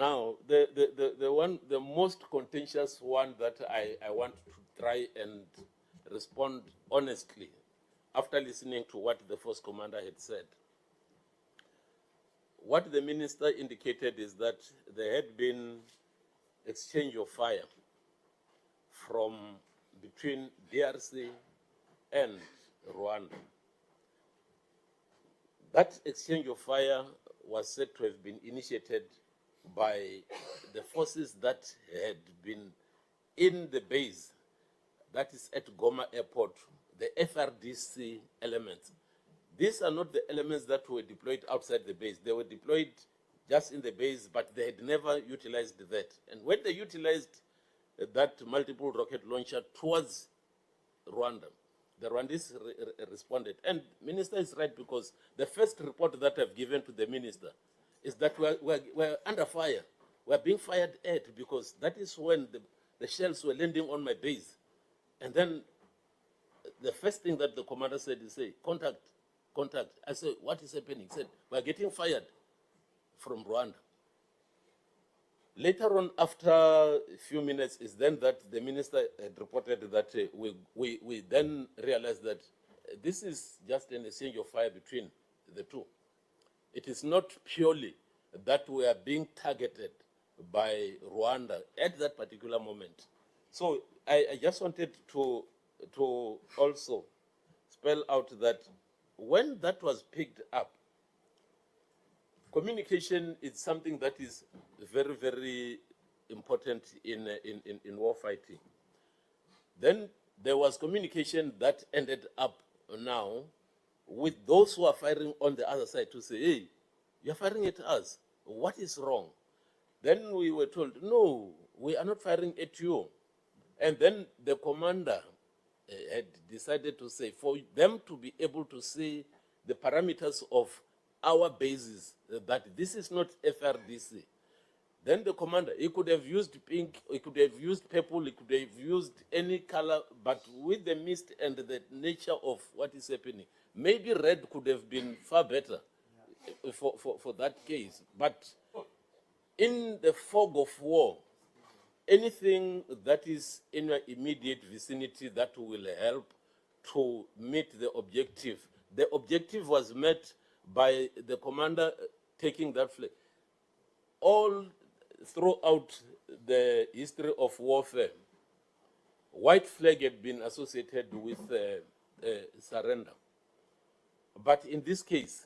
Now, the most contentious one that I want to try and respond honestly after listening to what the force commander had said. What the minister indicated is that there had been exchange of fire from between DRC and Rwanda. That exchange of fire was said to have been initiated by the forces that had been in the base, that is at Goma Airport, the FRDC elements. These are not the elements that were deployed outside the base. They were deployed just in the base, but they had never utilized that. And when they utilized that multiple rocket launcher towards Rwanda, the Rwandese responded. And minister is right, because the first report that I've given to the minister is that we're under fire. We're being fired at, because that is when the shells were landing on my base. And then the first thing that the commander said is, say, contact. I said, what is happening? He said, we're getting fired from Rwanda. Later on, after a few minutes, is then that the minister had reported that we then realized that this is just an exchange of fire between the two. It is not purely that we are being targeted by Rwanda at that particular moment. So I just wanted to also spell out that when that was picked up, communication is something that is very, very important in war fighting. Then there was communication that ended up now with those who are firing on the other side to say, hey, you're firing at us. What is wrong? Then we were told, no, we are not firing at you. And then the commander had decided to say, for them to be able to see the parameters of our bases, that this is not FRDC. Then the commander, he could have used pink, he could have used purple, he could have used any color, but with the mist and the nature of what is happening, maybe red could have been far better for that case. But in the fog of war, anything that is in your immediate vicinity that will help to meet the objective. The objective was met by the commander taking that flag. All throughout the history of warfare, white flag had been associated with surrender. But in this case,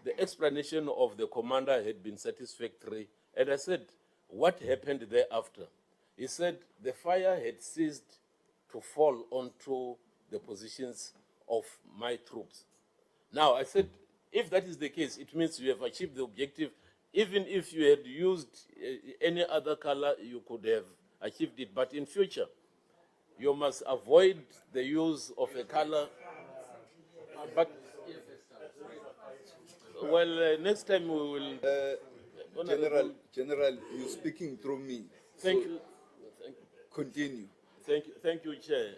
the explanation of the commander had been satisfactory. And I said, what happened thereafter? He said the fire had ceased to fall onto the positions of my troops. Now, I said, if that is the case, it means you have achieved the objective. Even if you had used any other color, you could have achieved it. But in future, you must avoid the use of a color. But, well, next time we will... General, you're speaking through me. Thank you. Continue. Thank you, Chair.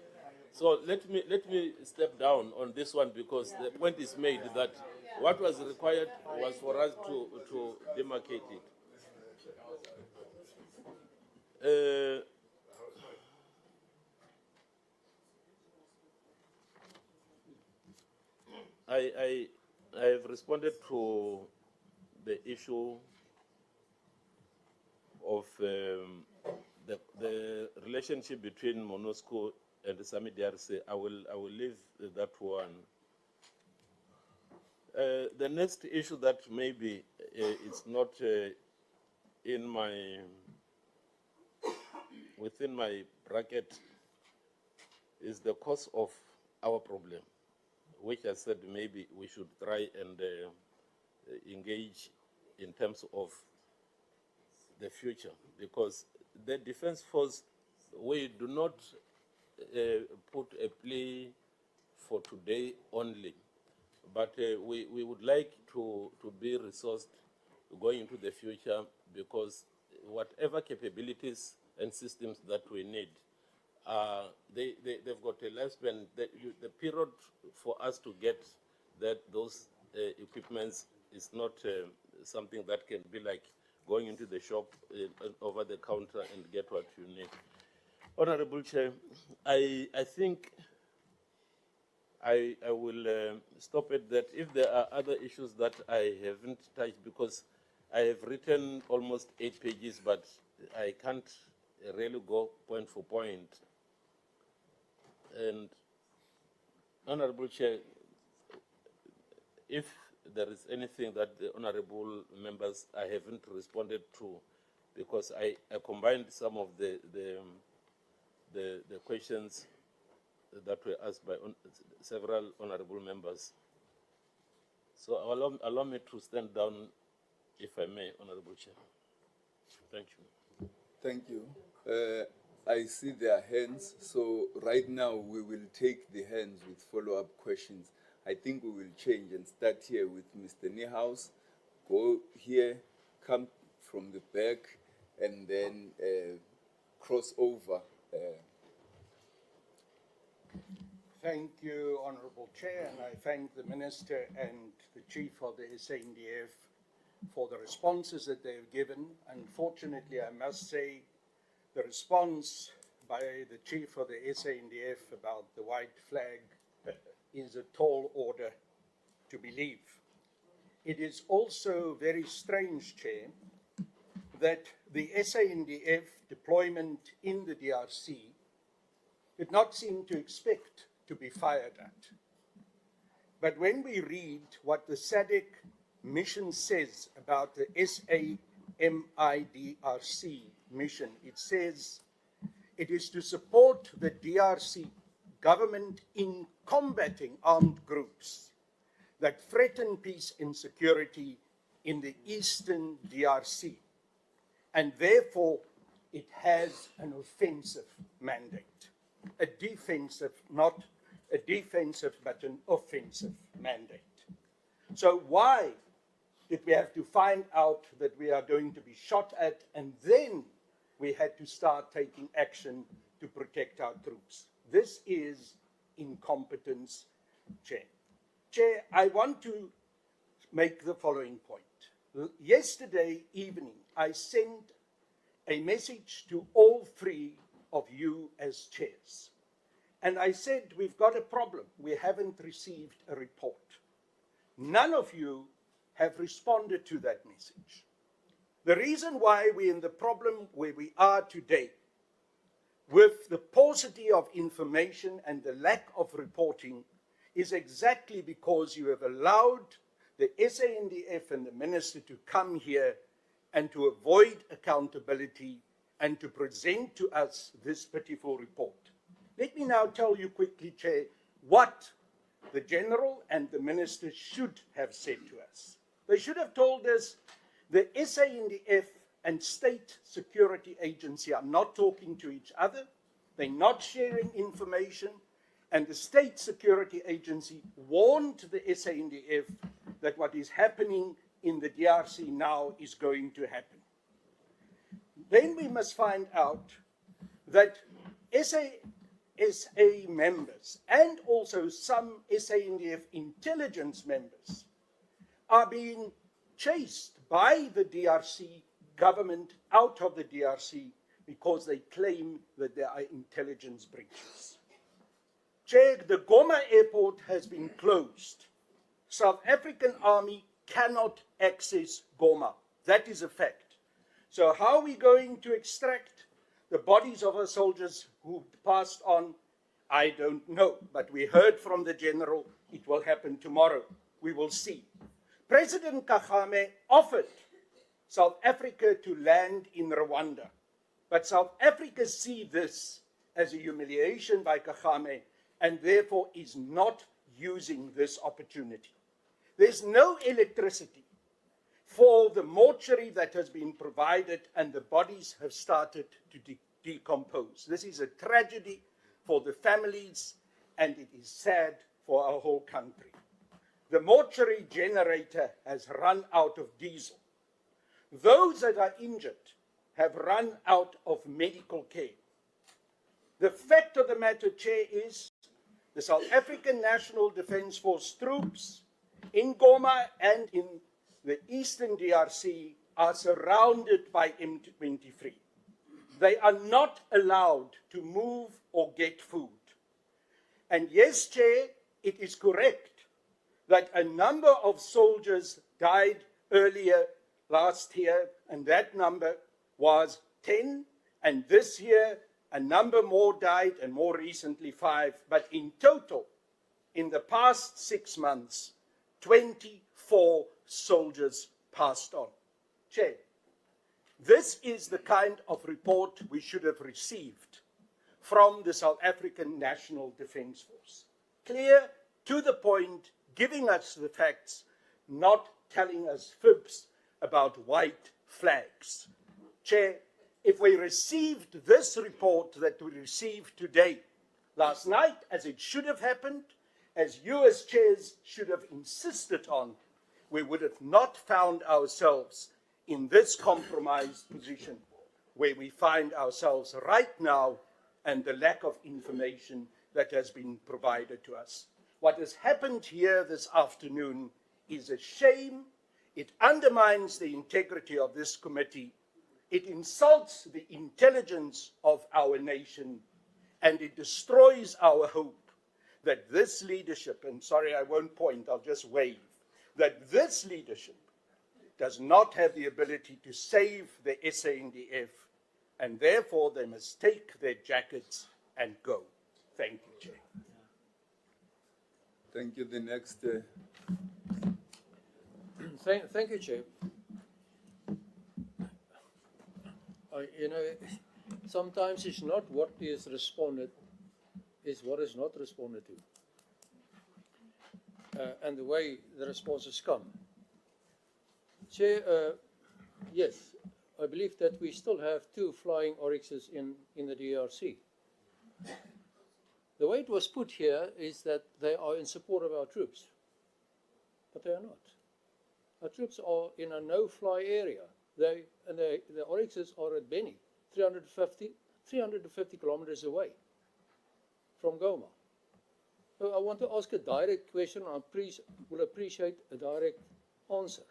So let me step down on this one, because the point is made that what was required was for us to demarcate it. I have responded to the issue of the relationship between MONUSCO and the SAMI DRC. I will leave that one. The next issue that maybe it's not within my bracket is the cause of our problem, which I said maybe we should try and engage in terms of the future, because the Defense Force, we do not put a plea for today only, but we would like to be resourced going into the future, because whatever capabilities and systems that we need, they've got a lifespan. The period for us to get those equipments is not something that can be like going into the shop over the counter and get what you need. Honorable Chair, I think I will stop at that. If there are other issues that I haven't touched, because I have written almost 8 pages, but I can't really go point for point. And Honorable Chair, if there is anything that the honorable members I haven't responded to, because I combined some of the questions that were asked by several honorable members. So allow me to stand down, if I may, Honorable Chair. Thank you. Thank you. I see their hands, so right now we will take the hands with follow-up questions. I think we will change and start here with Mr. Niehaus, go here, come from the back, and then cross over. Thank you, Honourable Chair, and I thank the Minister and the Chief of the SANDF for the responses that they have given. Unfortunately, I must say, the response by the Chief of the SANDF about the white flag is a tall order to believe. It is also very strange, Chair, that the SANDF deployment in the DRC did not seem to expect to be fired at. But when we read what the SADC mission says about the SAMIDRC mission, it says it is to support the DRC government in combating armed groups that threaten peace and security in the eastern DRC. And therefore, it has an offensive mandate, a defensive, not a defensive, but an offensive mandate. So why did we have to find out that we are going to be shot at, and then we had to start taking action to protect our troops? This is incompetence, Chair. Chair, I want to make the following point. Yesterday evening, I sent a message to all three of you as chairs. And I said, we've got a problem. We haven't received a report. None of you have responded to that message. The reason why we're in the problem where we are today, with the paucity of information and the lack of reporting, is exactly because you have allowed the SANDF and the Minister to come here and to avoid accountability and to present to us this pitiful report. Let me now tell you quickly, Chair, what the General and the Minister should have said to us. They should have told us the SANDF and State Security Agency are not talking to each other, they're not sharing information, and the State Security Agency warned the SANDF that what is happening in the DRC now is going to happen. Then we must find out that SA members and also some SANDF intelligence members are being chased by the DRC government out of the DRC because they claim that there are intelligence breaches. Chair, the Goma airport has been closed. South African Army cannot access Goma. That is a fact. So how are we going to extract the bodies of our soldiers who passed on? I don't know, but we heard from the General it will happen tomorrow. We will see. President Kagame offered South Africa to land in Rwanda, but South Africa see this as a humiliation by Kagame and therefore is not using this opportunity. There's no electricity for the mortuary that has been provided, and the bodies have started to decompose. This is a tragedy for the families, and it is sad for our whole country. The mortuary generator has run out of diesel. Those that are injured have run out of medical care. The fact of the matter, Chair, is the South African National Defence Force troops in Goma and in the Eastern DRC are surrounded by M23. They are not allowed to move or get food. And yes, Chair, it is correct that a number of soldiers died earlier last year, and that number was 10, and this year a number more died, and more recently 5. But in total, in the past 6 months, 24 soldiers passed on. Chair, this is the kind of report we should have received from the South African National Defence Force. Clear, to the point, giving us the facts, not telling us fibs about white flags. Chair, if we received this report that we received today, last night, as it should have happened, as you as chairs should have insisted on, we would have not found ourselves in this compromised position where we find ourselves right now, and the lack of information that has been provided to us. What has happened here this afternoon is a shame. It undermines the integrity of this committee. It insults the intelligence of our nation, and it destroys our hope that this leadership, and sorry, I won't point, I'll just wave, that this leadership does not have the ability to save the SANDF, and therefore they must take their jackets and go. Thank you, Chair. Thank you. The next. Thank you, Chair. You know, sometimes it's not what is responded, it's what is not responded to. And the way the responses come. Chair, yes, I believe that we still have 2 flying oryxes in the DRC. The way it was put here is that they are in support of our troops, but they are not. Our troops are in a no-fly area. The oryxes are at Beni, 350 kilometers away from Goma. So I want to ask a direct question. I will appreciate a direct answer.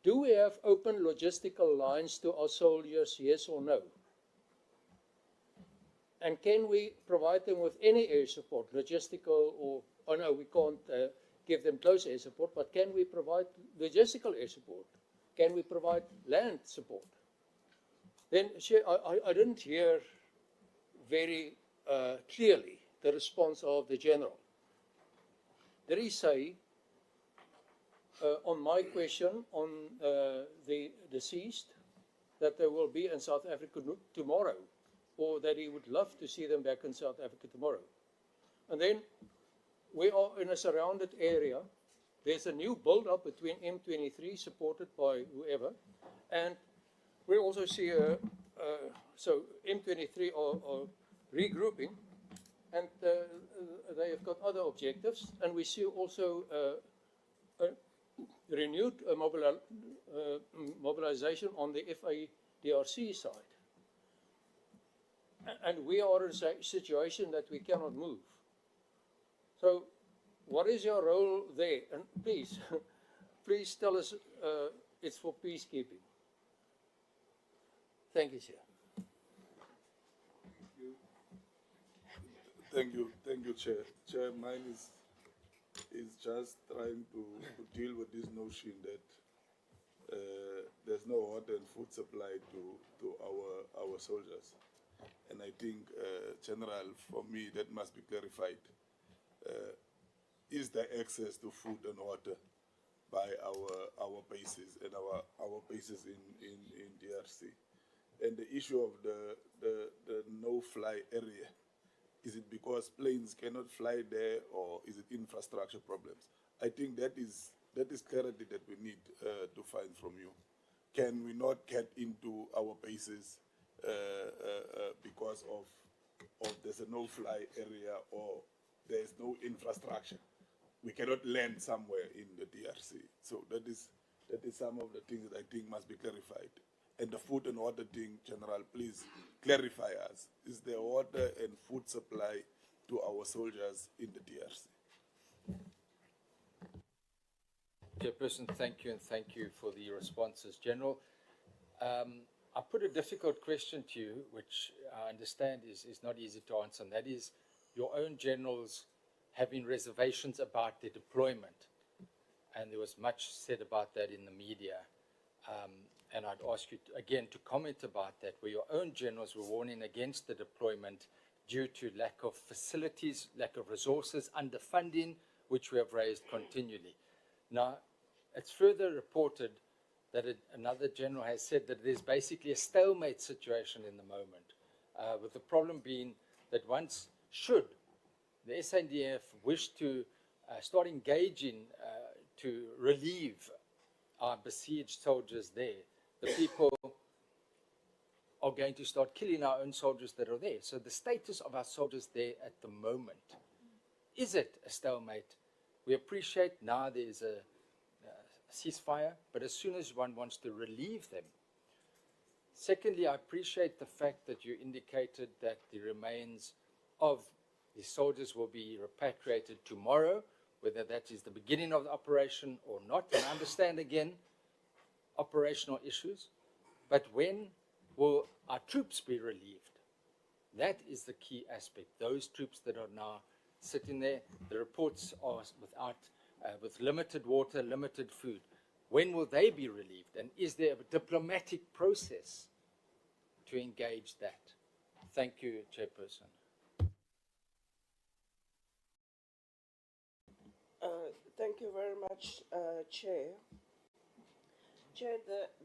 Do we have open logistical lines to our soldiers, yes or no? And can we provide them with any air support, logistical or, oh no, we can't give them close air support, but can we provide logistical air support? Can we provide land support? Then, I didn't hear very clearly the response of the General. Did he say, on my question on the deceased, that they will be in South Africa tomorrow, or that he would love to see them back in South Africa tomorrow? And then we are in a surrounded area. There's a new build-up between M23, supported by whoever, and we also see so M23 are regrouping, and they have got other objectives, and we see also a renewed mobilization on the DRC side. And we are in a situation that we cannot move. So what is your role there? And please, please tell us it's for peacekeeping. Thank you, Chair. Thank you, Chair. Chair, mine is just trying to deal with this notion that there's no water and food supply to our soldiers. And I think, General, for me, that must be clarified. Is there access to food and water by our bases and our bases in DRC? And the issue of the no-fly area, is it because planes cannot fly there, or is it infrastructure problems? I think that is clarity that we need to find from you. Can we not get into our bases because of there's a no-fly area or there's no infrastructure? We cannot land somewhere in the DRC. So that is some of the things that I think must be clarified. And the food and water thing, General, please clarify us. Is there water and food supply to our soldiers in the DRC? Chairperson, thank you, and thank you for the responses. General, I put a difficult question to you, which I understand is not easy to answer, and that is your own generals having reservations about the deployment. And there was much said about that in the media. And I'd ask you again to comment about that, where your own generals were warning against the deployment due to lack of facilities, lack of resources, underfunding, which we have raised continually. Now, it's further reported that another general has said that there's basically a stalemate situation in the moment, with the problem being that once should the SANDF wish to start engaging to relieve our besieged soldiers there, the people are going to start killing our own soldiers that are there. So the status of our soldiers there at the moment, is it a stalemate? We appreciate now there's a ceasefire, but as soon as one wants to relieve them. Secondly, I appreciate the fact that you indicated that the remains of the soldiers will be repatriated tomorrow, whether that is the beginning of the operation or not. And I understand again operational issues, but when will our troops be relieved? That is the key aspect. Those troops that are now sitting there, the reports are with limited water, limited food. When will they be relieved? And is there a diplomatic process to engage that? Thank you, Chairperson. Thank you very much, Chair. Chair,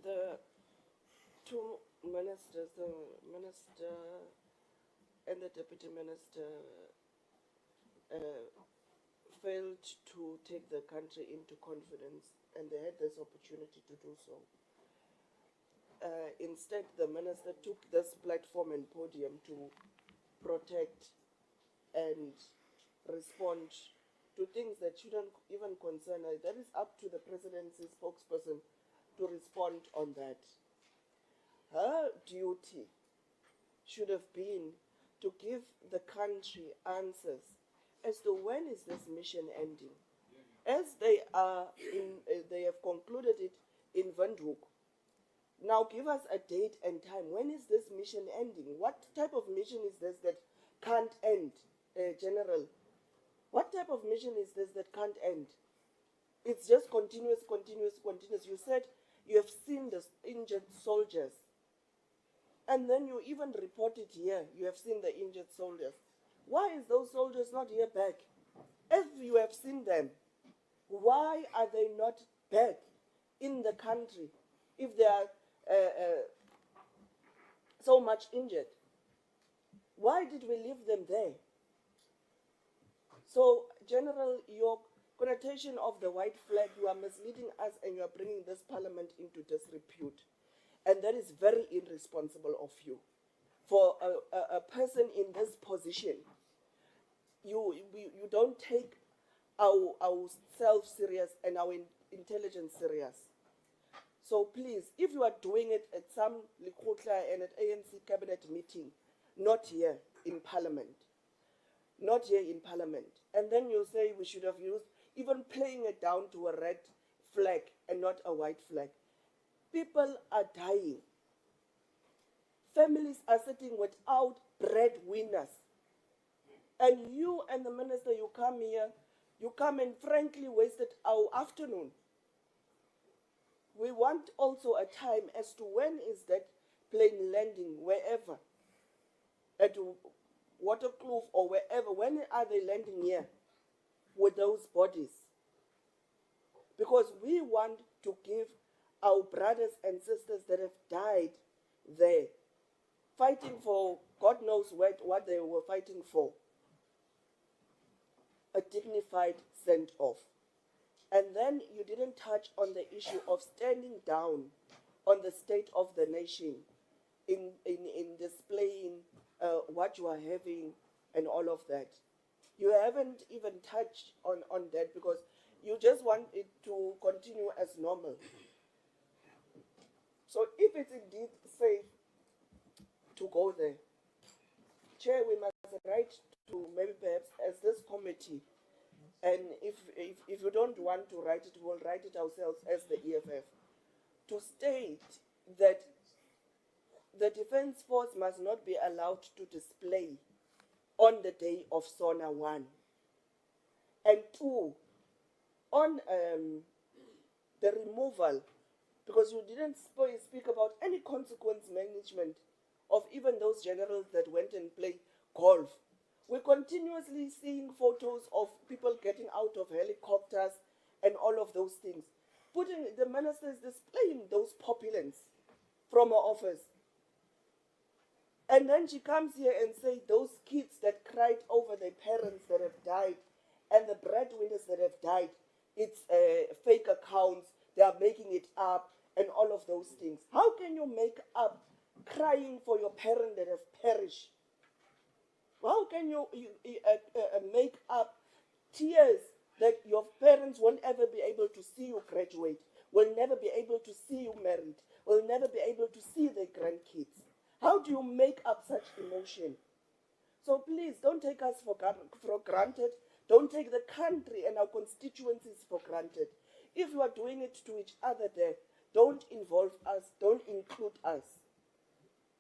the two ministers, the minister and the deputy minister, failed to take the country into confidence, and they had this opportunity to do so. Instead, the minister took this platform and podium to protect and respond to things that shouldn't even concern us. That is up to the presidency spokesperson to respond on that. Her duty should have been to give the country answers as to when is this mission ending. As they have concluded it in Windhoek. Now give us a date and time. When is this mission ending? What type of mission is this that can't end, General? What type of mission is this that can't end? It's just continuous, continuous, continuous. You said you have seen the injured soldiers. And then you even reported here, you have seen the injured soldiers. Why is those soldiers not here back? If you have seen them, why are they not back in the country if they are so much injured? Why did we leave them there? So, General, your connotation of the white flag, you are misleading us and you are bringing this parliament into disrepute. And that is very irresponsible of you. For a person in this position, you don't take ourselves serious and our intelligence serious. So please, if you are doing it at some Likotla and at ANC cabinet meeting, not here in parliament, not here in parliament, and then you say we should have used, even playing it down to a red flag and not a white flag. People are dying. Families are sitting without breadwinners. And you and the minister, you come here, you come and frankly wasted our afternoon. We want also a time as to when is that plane landing, wherever, at Waterkloof or wherever, when are they landing here with those bodies? Because we want to give our brothers and sisters that have died there, fighting for God knows what they were fighting for, a dignified send-off. And then you didn't touch on the issue of standing down on the state of the nation in displaying what you are having and all of that. You haven't even touched on that because you just want it to continue as normal. So if it's indeed safe to go there, Chair, we must write to maybe perhaps as this committee and if you don't want to write it, we'll write it ourselves as the EFF, to state that the Defence Force must not be allowed to display on the day of SONA 1. And 2, on the removal, because you didn't speak about any consequence management of even those generals that went and played golf. We're continuously seeing photos of people getting out of helicopters and all of those things. The minister is displaying those populace from her office. And then she comes here and says those kids that cried over their parents that have died and the breadwinners that have died, it's fake accounts, they are making it up and all of those things. How can you make up crying for your parent that have perished? How can you make up tears that your parents won't ever be able to see you graduate, will never be able to see you married, will never be able to see their grandkids? How do you make up such emotion? So please, don't take us for granted. Don't take the country and our constituencies for granted. If you are doing it to each other there, don't involve us, don't include us.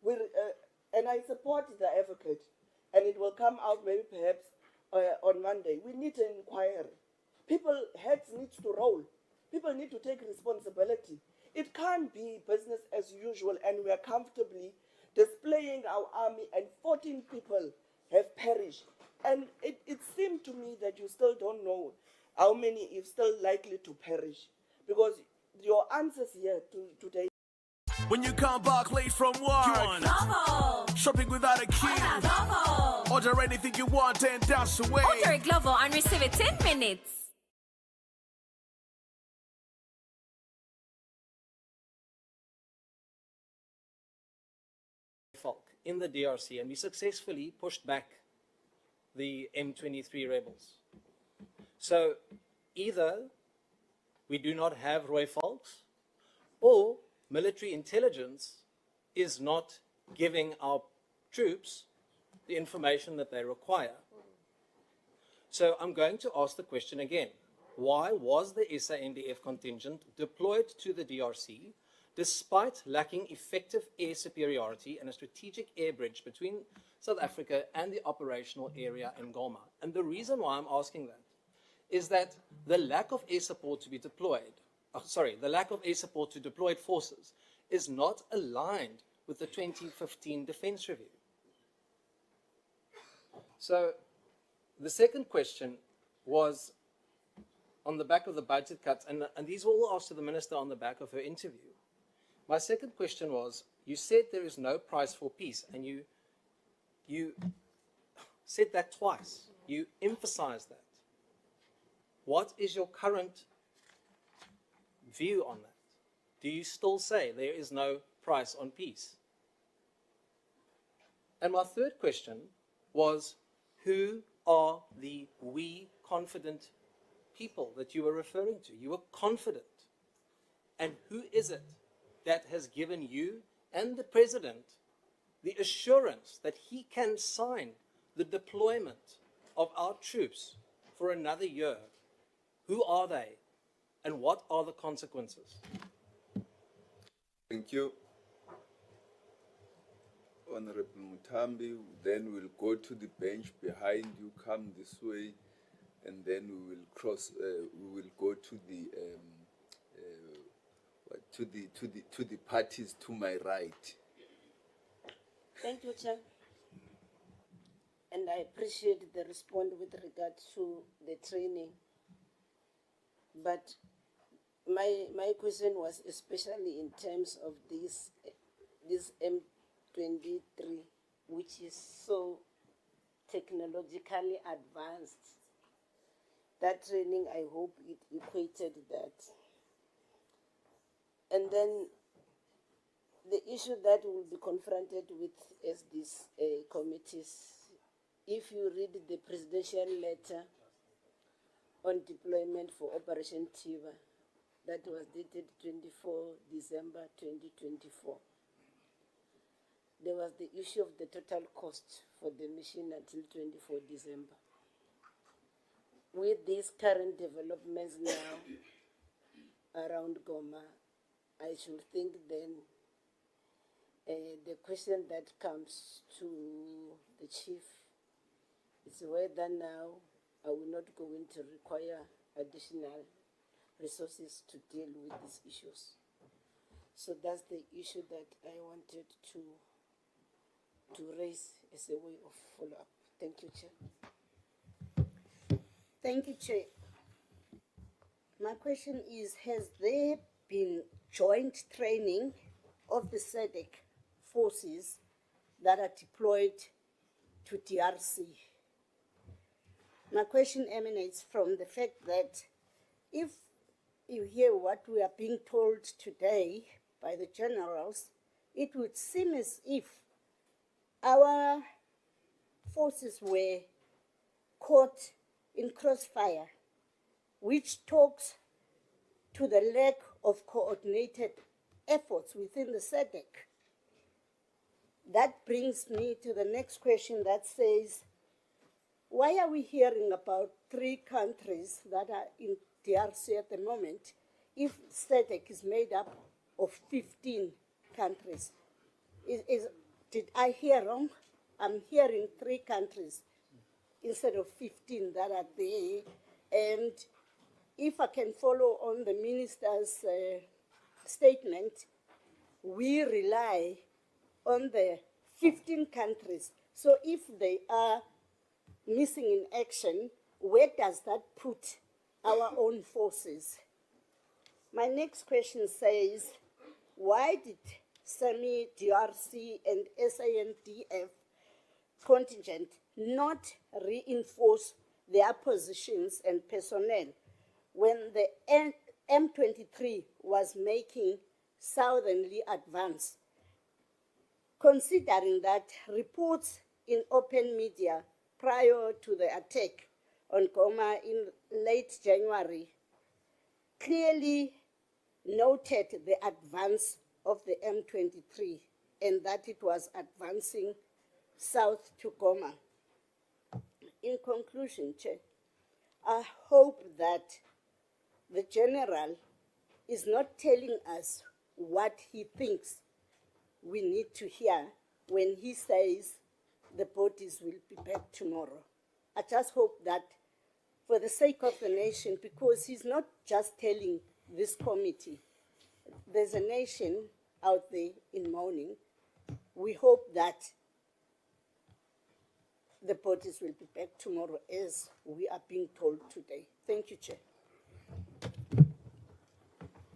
And I support the advocate, and it will come out maybe perhaps on Monday. We need an inquiry. Heads need to roll. People need to take responsibility. It can't be business as usual and we are comfortably displaying our army and 14 people have perished. And it seemed to me that you still don't know how many is still likely to perish, because your answers here today. When you come back late from work, shopping without a queue, order anything you want and dash away. Order a Glovo and receive it 10 minutes. In the DRC, and we successfully pushed back the M23 rebels. So either we do not have Roy Falks, or military intelligence is not giving our troops the information that they require. So I'm going to ask the question again. Why was the SANDF contingent deployed to the DRC despite lacking effective air superiority and a strategic air bridge between South Africa and the operational area in Goma? And the reason why I'm asking that is that the lack of air support to be deployed, the lack of air support to deployed forces is not aligned with the 2015 Defence Review. So the second question was on the back of the budget cuts, and these were all asked to the Minister on the back of her interview. My second question was, you said there is no price for peace, and you said that twice. You emphasized that. What is your current view on that? Do you still say there is no price on peace? And my third question was, who are the we confident people that you were referring to? You were confident. And who is it that has given you and the President the assurance that he can sign the deployment of our troops for another year? Who are they, and what are the consequences? Thank you, Honorable Mutambi. Then we'll go to the bench behind you, come this way, and then we will cross. We will go to the parties to my right. Thank you, Chair. And I appreciate the response with regard to the training. But my question was especially in terms of this M23, which is so technologically advanced. That training, I hope it equated that. And then the issue that we'll be confronted with as these committees, if you read the presidential letter on deployment for Operation Tiva, that was dated 24 December 2024. There was the issue of the total cost for the mission until 24 December. with these current developments now around Goma, I should think then the question that comes to the chief is whether now are we not going to require additional resources to deal with these issues. So that's the issue that I wanted to raise as a way of follow-up. Thank you, Chair. Thank you, Chair. My question is, has there been joint training of the SADC forces that are deployed to DRC? My question emanates from the fact that if you hear what we are being told today by the generals, it would seem as if our forces were caught in crossfire, which talks to the lack of coordinated efforts within the SADC. That brings me to the next question that says, why are we hearing about 3 countries that are in DRC at the moment if SADC is made up of 15 countries? Did I hear wrong? I'm hearing 3 countries instead of 15 that are there. And if I can follow on the minister's statement, we rely on the 15 countries. So if they are missing in action, where does that put our own forces? My next question says, why did SAMI, DRC, and SANDF contingent not reinforce their positions and personnel when the M23 was making southerly advance? Considering that reports in open media prior to the attack on Goma in late January clearly noted the advance of the M23 and that it was advancing south to Goma. In conclusion, Chair, I hope that the general is not telling us what he thinks we need to hear when he says the bodies will be back tomorrow. I just hope that for the sake of the nation, because he's not just telling this committee, there's a nation out there in mourning. We hope that the bodies will be back tomorrow as we are being told today. Thank you, Chair.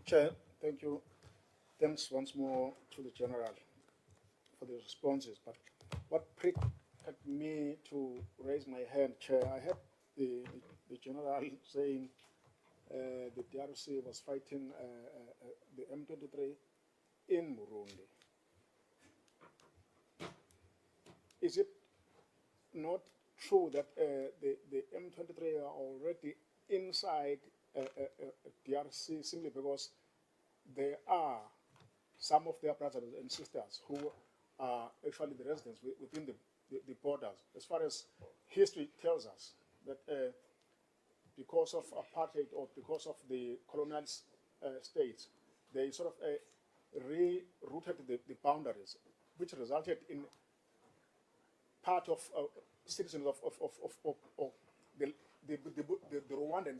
Chair, thank you. Thanks once more to the General for the responses. But what pricked me to raise my hand, Chair, I heard the General saying the DRC was fighting the M23 in Burundi. Is it not true that the M23 are already inside DRC simply because there are some of their brothers and sisters who are actually the residents within the borders? As far as history tells us that because of apartheid or because of the colonial states, they sort of rerouted the boundaries, which resulted in part of citizens of the Rwandan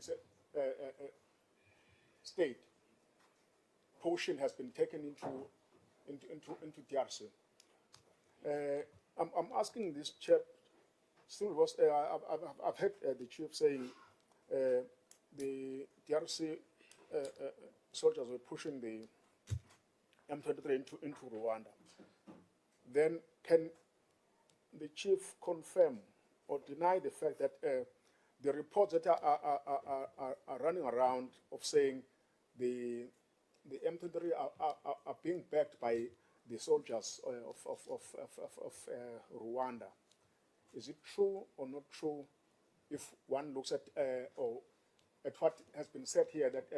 state portion has been taken into DRC. I'm asking this chair, still because I've heard the chief saying the DRC soldiers were pushing the M23 into Rwanda. Then can the chief confirm or deny the fact that the reports that are running around of saying the M23 are being backed by the soldiers of Rwanda? Is it true or not true if one looks at at what has been said here, that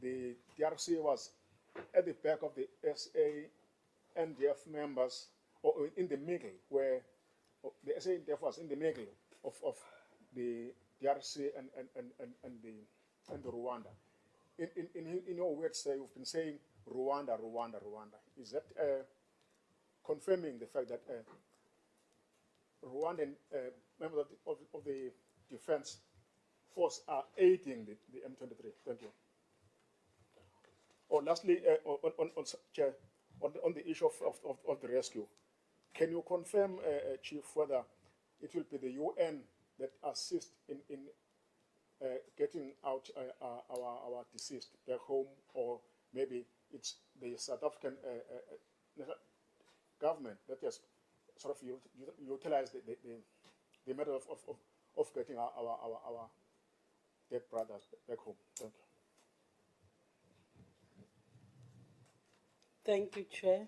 the DRC was at the back of the SANDF members, or in the middle, where the SANDF was in the middle of the DRC and the Rwanda. In your words, you've been saying Rwanda. Is that confirming the fact that Rwandan members of the defense force are aiding the M23? Thank you. Or lastly, Chair, on the issue of the rescue, can you confirm, Chief, whether it will be the UN that assists in getting out our deceased back home, or maybe it's the South African government that has sort of utilized the method of getting our dead brothers back home? Thank you. Thank you, Chair.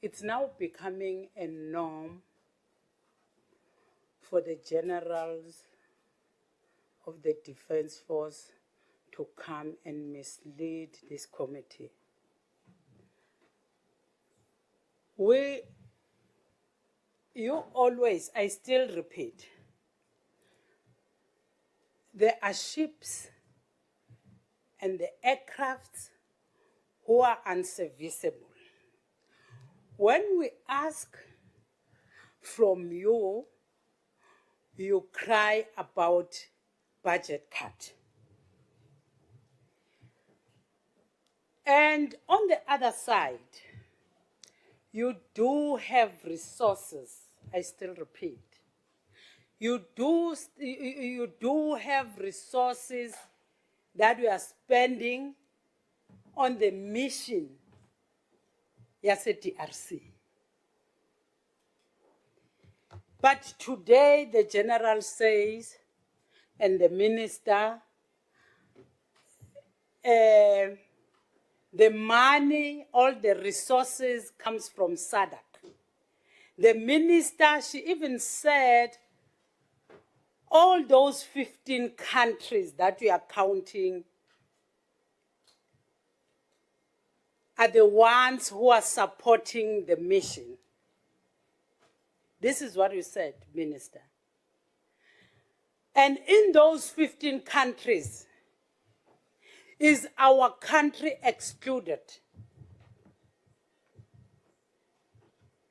It's now becoming a norm for the generals of the Defense Force to come and mislead this committee. I still repeat, there are ships and the aircrafts who are unserviceable. When we ask from you, you cry about budget cut. And on the other side, you do have resources, I still repeat. You do have resources that we are spending on the mission, yes, at DRC. But today the general says, and the minister, the money, all the resources comes from SADC. The minister, she even said, all those 15 countries that we are counting are the ones who are supporting the mission. This is what you said, Minister. And in those 15 countries, is our country excluded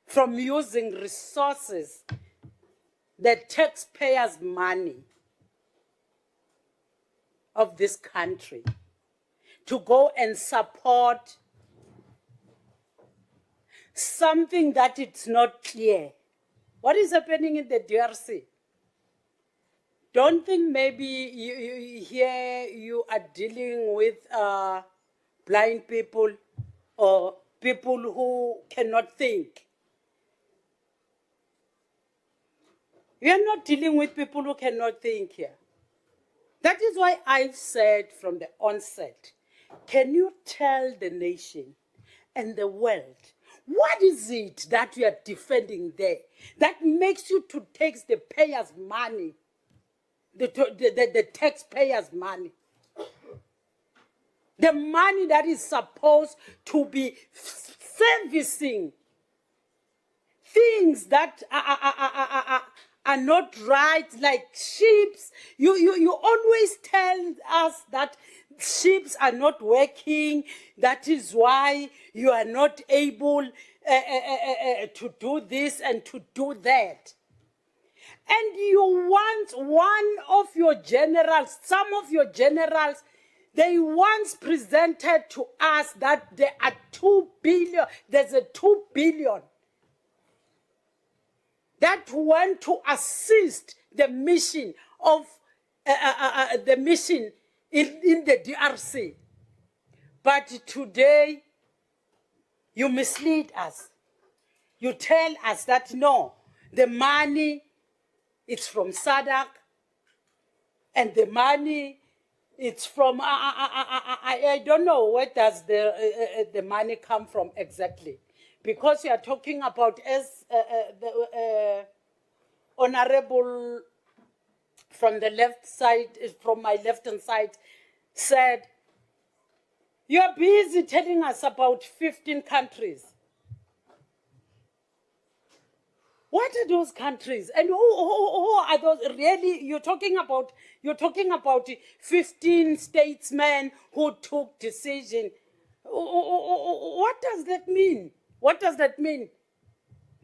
from using resources, the taxpayers' money of this country, to go and support something that it's not clear? What is happening in the DRC? Don't think maybe you are dealing with blind people or people who cannot think. We are not dealing with people who cannot think here. That is why I've said from the onset, can you tell the nation and the world, what is it that you are defending there that makes you to take the payers' money, the taxpayers' money? The money that is supposed to be servicing things that are not right, like ships. You always tell us that ships are not working. That is why you are not able to do this and to do that. And you want one of your generals, some of your generals, they once presented to us that there are 2 billion, there's a 2 billion that went to assist the mission of the mission in the DRC. But today, you mislead us. You tell us that no, the money is from SADC, and the money it's from, I don't know where does the money come from exactly. Because you are talking about, as the honorable from the left side, from my left-hand side, said, You're busy telling us about 15 countries. What are those countries? And who are those? Really, you're talking about 15 statesmen who took decision. What does that mean? What does that mean?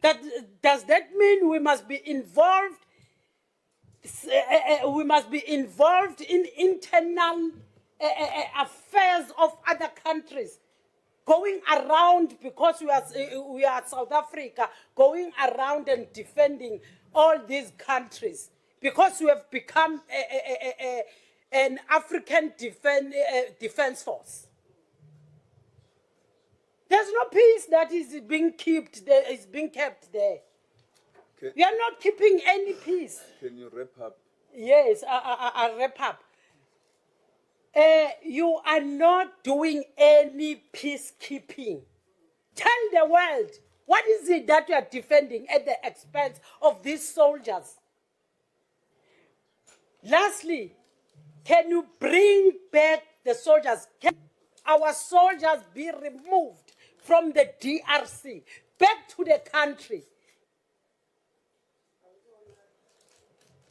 Does that mean we must be involved? We must be involved in internal affairs of other countries, going around because we are South Africa, going around and defending all these countries because we have become an African defense force. There's no peace that is being kept there. Is being kept there. Okay. We are not keeping any peace. Can you wrap up? Yes, I'll wrap up. You are not doing any peacekeeping. Tell the world, what is it that you are defending at the expense of these soldiers? Lastly, can you bring back the soldiers? Can our soldiers be removed from the DRC, back to the country?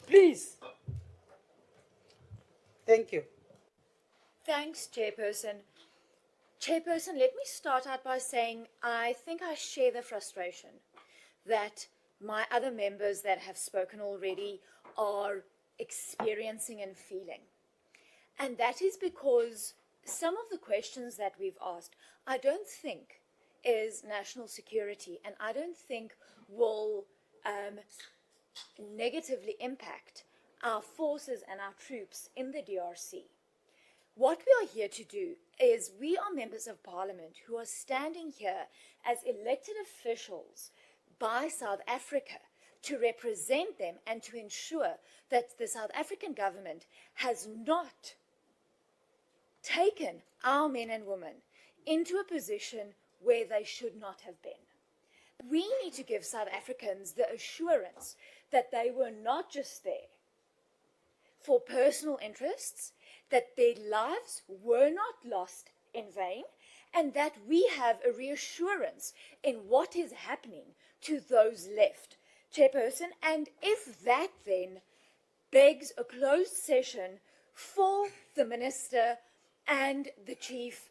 Please. Thank you. Thanks, Chairperson. Chairperson, let me start out by saying I think I share the frustration that my other members that have spoken already are experiencing and feeling. And that is because some of the questions that we've asked, I don't think is national security, and I don't think will negatively impact our forces and our troops in the DRC. What we are here to do is we are members of parliament who are standing here as elected officials by South Africa to represent them and to ensure that the South African government has not taken our men and women into a position where they should not have been. We need to give South Africans the assurance that they were not just there for personal interests, that their lives were not lost in vain, and that we have a reassurance in what is happening to those left. Chairperson, and if that then begs a closed session for the Minister and the Chief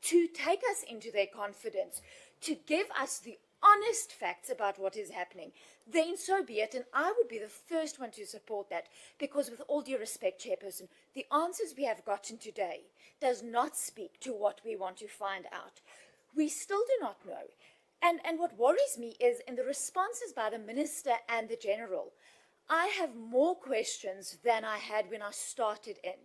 to take us into their confidence, to give us the honest facts about what is happening, then so be it. And I would be the first one to support that, because with all due respect, Chairperson, the answers we have gotten today does not speak to what we want to find out. We still do not know. And what worries me is in the responses by the Minister and the General, I have more questions than I had when I started in.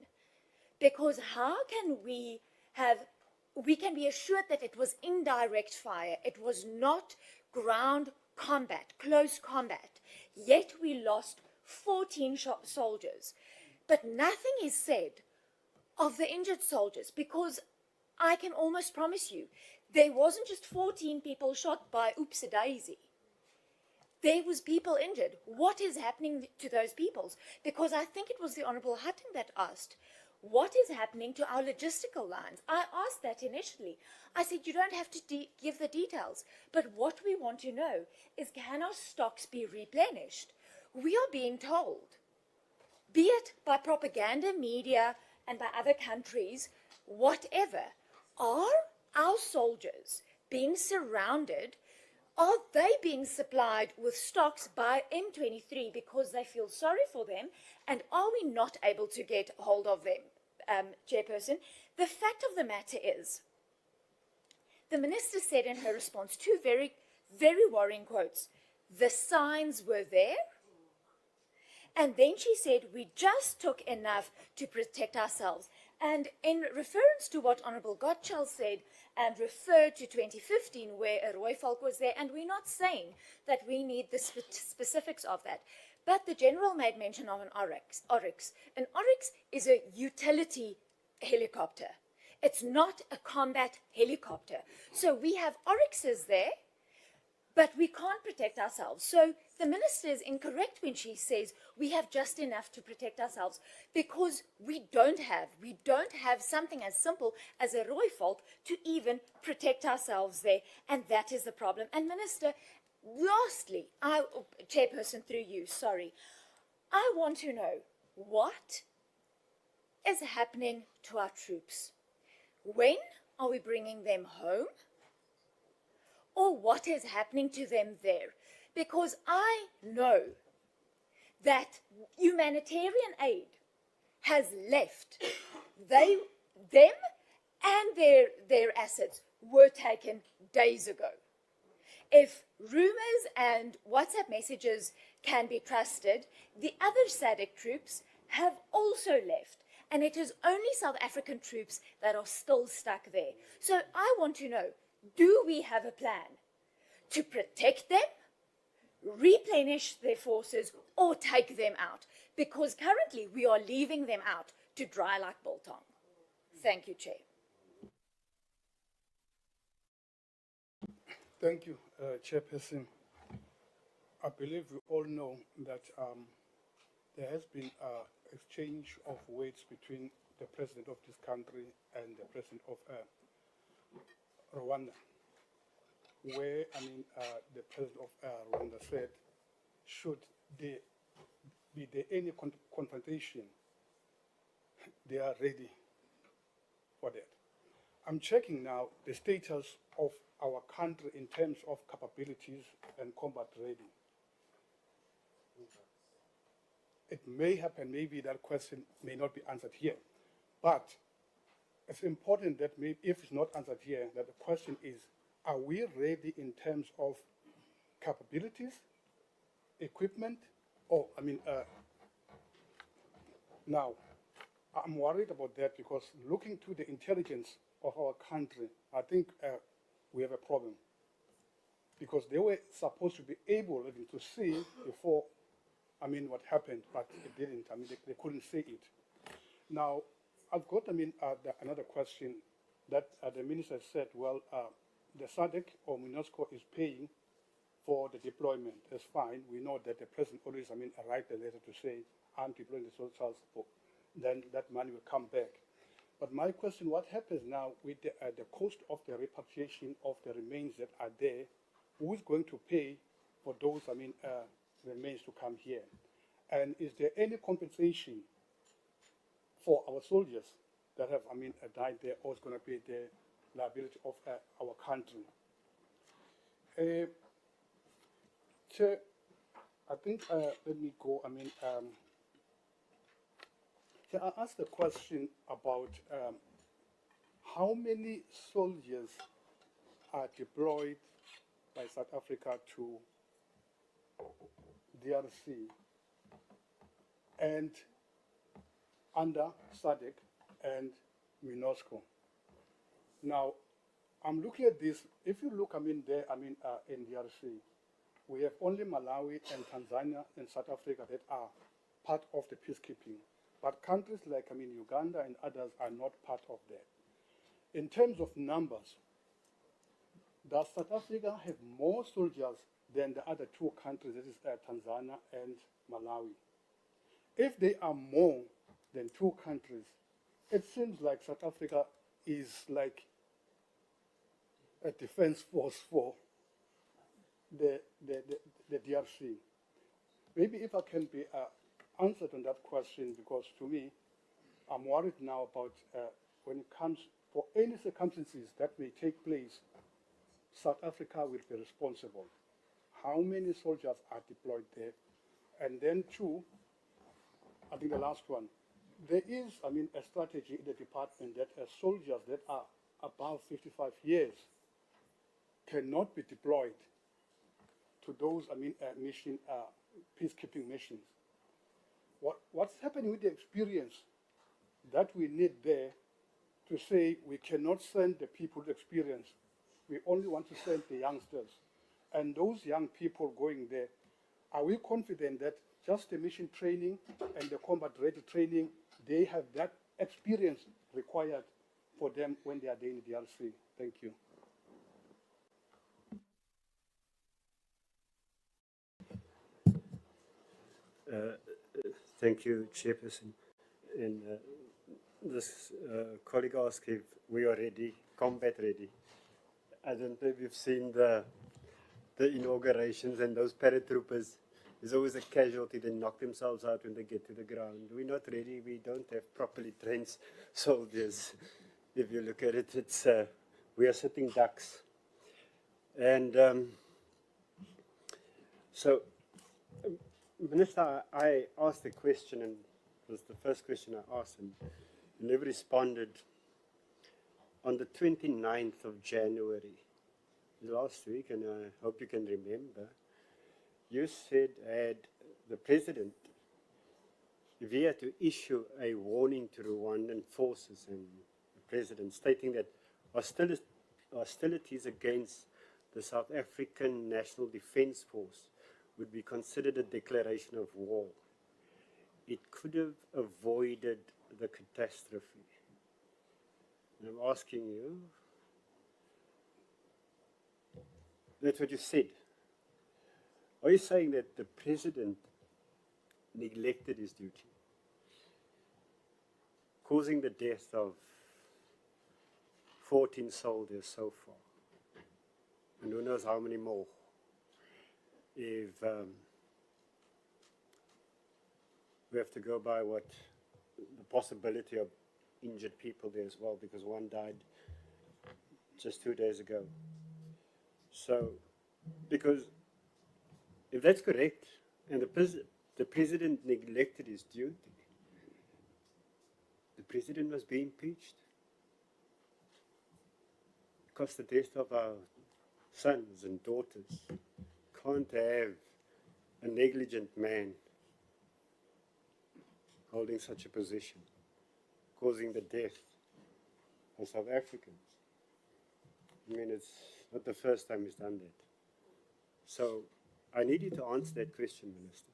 Because how can we can be assured that it was indirect fire, it was not ground combat, close combat, yet we lost 14 soldiers. But nothing is said of the injured soldiers, because I can almost promise you, there wasn't just 14 people shot by oopsie-daisy. There was people injured. What is happening to those people? Because I think it was the Honourable Hutton that asked, what is happening to our logistical lines? I asked that initially. I said, you don't have to give the details, but what we want to know is, can our stocks be replenished? We are being told, be it by propaganda media and by other countries, whatever, are our soldiers being surrounded? Are they being supplied with stocks by M23 because they feel sorry for them? And are we not able to get hold of them, Chairperson? The fact of the matter is, the Minister said in her response two very, very worrying quotes, the signs were there. And then she said, we just took enough to protect ourselves. And in reference to what Honourable Gottschall said and referred to 2015 where a Rooivalk was there, and we're not saying that we need the specifics of that, but the General made mention of an Oryx. An Oryx is a utility helicopter. It's not a combat helicopter. So we have Oryxes there, but we can't protect ourselves. So the minister is incorrect when she says we have just enough to protect ourselves, because we don't have something as simple as a rooivalk to even protect ourselves there, and that is the problem. And Minister, lastly, Chairperson, through you, sorry, I want to know what is happening to our troops. When are we bringing them home? Or what is happening to them there? Because I know that humanitarian aid has left. Them and their assets were taken days ago. If rumors and WhatsApp messages can be trusted, the other SADC troops have also left. And it is only South African troops that are still stuck there. So I want to know, do we have a plan to protect them, replenish their forces, or take them out? Because currently we are leaving them out to dry like biltong. Thank you, Chair. Thank you, Chairperson. I believe we all know that there has been exchange of words between the president of this country and the president of Rwanda, where the president of Rwanda said, should there be any confrontation, they are ready for that. I'm checking now the status of our country in terms of capabilities and combat ready. It may happen, maybe that question may not be answered here, but it's important that maybe if it's not answered here, that the question is, are we ready in terms of capabilities, equipment, now, I'm worried about that because looking to the intelligence of our country, I think we have a problem. Because they were supposed to be able even to see before what happened, but it didn't. They couldn't see it. Now, I've got, another question that the minister said, well, the SADC or MINUSCO is paying for the deployment. That's fine. We know that the president always, write a letter to say, I'm deploying the soldiers, then that money will come back. But my question, what happens now with the cost of the repatriation of the remains that are there? Who is going to pay for those, remains to come here? And is there any compensation for our soldiers that have, died there, or is going to be the liability of our country? Chair, I think, let me go, Chair, I asked a question about how many soldiers are deployed by South Africa to DRC and under SADC and MINUSCO. Now, I'm looking at this. If you look, in DRC, we have only Malawi and Tanzania and South Africa that are part of the peacekeeping. But countries like, Uganda and others are not part of that. In terms of numbers, does South Africa have more soldiers than the other two countries, that is Tanzania and Malawi? If they are more than two countries, it seems like South Africa is like a defense force for the DRC. Maybe if I can be answered on that question, because to me, I'm worried now about when it comes for any circumstances that may take place, South Africa will be responsible. How many soldiers are deployed there? And then two, I think the last one, there is, a strategy in the department that soldiers that are above 55 years cannot be deployed to those, mission, peacekeeping missions. What's happening with the experience that we need there to say we cannot send the people with experience, we only want to send the youngsters. And those young people going there, are we confident that just the mission training and the combat ready training, they have that experience required for them when they are there in the DRC? Thank you. Thank you, Chairperson. And this colleague asked if we are ready, combat ready. I don't know if you've seen the inaugurations, and those paratroopers, there's always a casualty. They knock themselves out when they get to the ground. We're not ready. We don't have properly trained soldiers. If you look at it, it's we are sitting ducks. And so, Minister, I asked a question, and it was the first question I asked, and you never responded. On the 29th of January, last week, and I hope you can remember, you said the president, if he had to issue a warning to Rwandan forces and the president stating that hostilities against the South African National Defence Force would be considered a declaration of war, it could have avoided the catastrophe. And I'm asking you, that's what you said. Are you saying that the president neglected his duty, causing the death of 14 soldiers so far, and who knows how many more, if we have to go by what the possibility of injured people there as well, because one died just 2 days ago. So, because if that's correct, and the president neglected his duty, the president must be impeached. Because the death of our sons and daughters can't have a negligent man holding such a position, causing the death of South Africans. I mean, it's not the first time he's done that. So I need you to answer that question, Minister.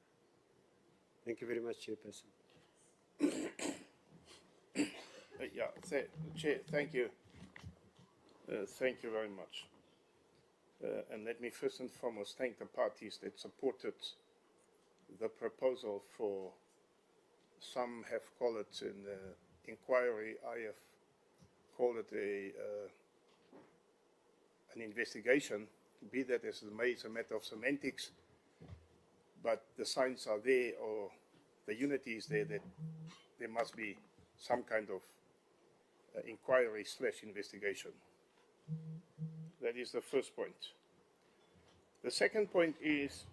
Thank you very much, Chairperson. Chair, thank you. Thank you very much. And let me first and foremost thank the parties that supported the proposal for, some have called it an inquiry, I have called it an investigation. Be that as it may, it's a matter of semantics, but the signs are there, or the unity is there, that there must be some kind of inquiry/investigation. That is the first point. The second point is,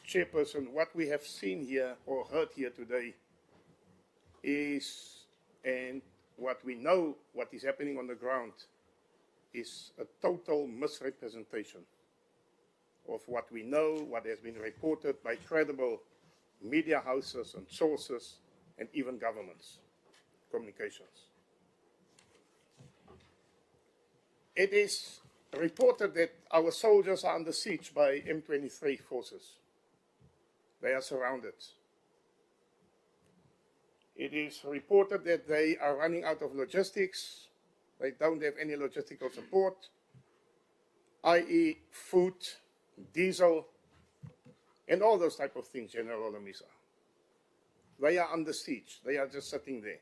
Chairperson, what we have seen here or heard here today is, and what we know, what is happening on the ground, is a total misrepresentation of what we know, what has been reported by credible media houses and sources, and even governments, communications. It is reported that our soldiers are under siege by M23 forces. They are surrounded. It is reported that they are running out of logistics. They don't have any logistical support, i.e. food, diesel, and all those type of things, General Olamisa. They are under siege. They are just sitting there.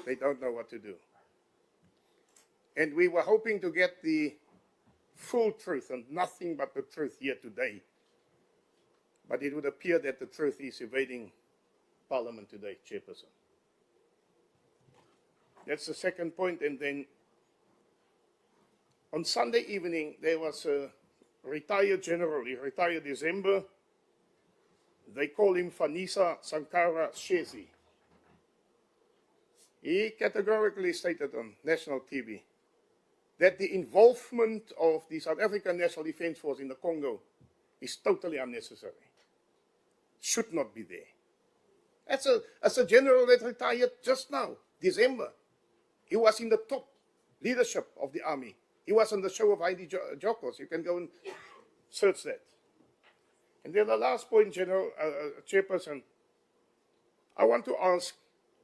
They don't know what to do. And we were hoping to get the full truth and nothing but the truth here today. But it would appear that the truth is evading Parliament today, Chairperson. That's the second point. And then on Sunday evening, there was a retired general, he retired December. They call him Fanisa Sankara Shezi. He categorically stated on national TV that the involvement of the South African National Defence Force in the Congo is totally unnecessary. Should not be there. As a general that retired just now, December. He was in the top leadership of the army. He was on the show of Heidi Jokos. You can go and search that. And then the last point, Chairperson, I want to ask,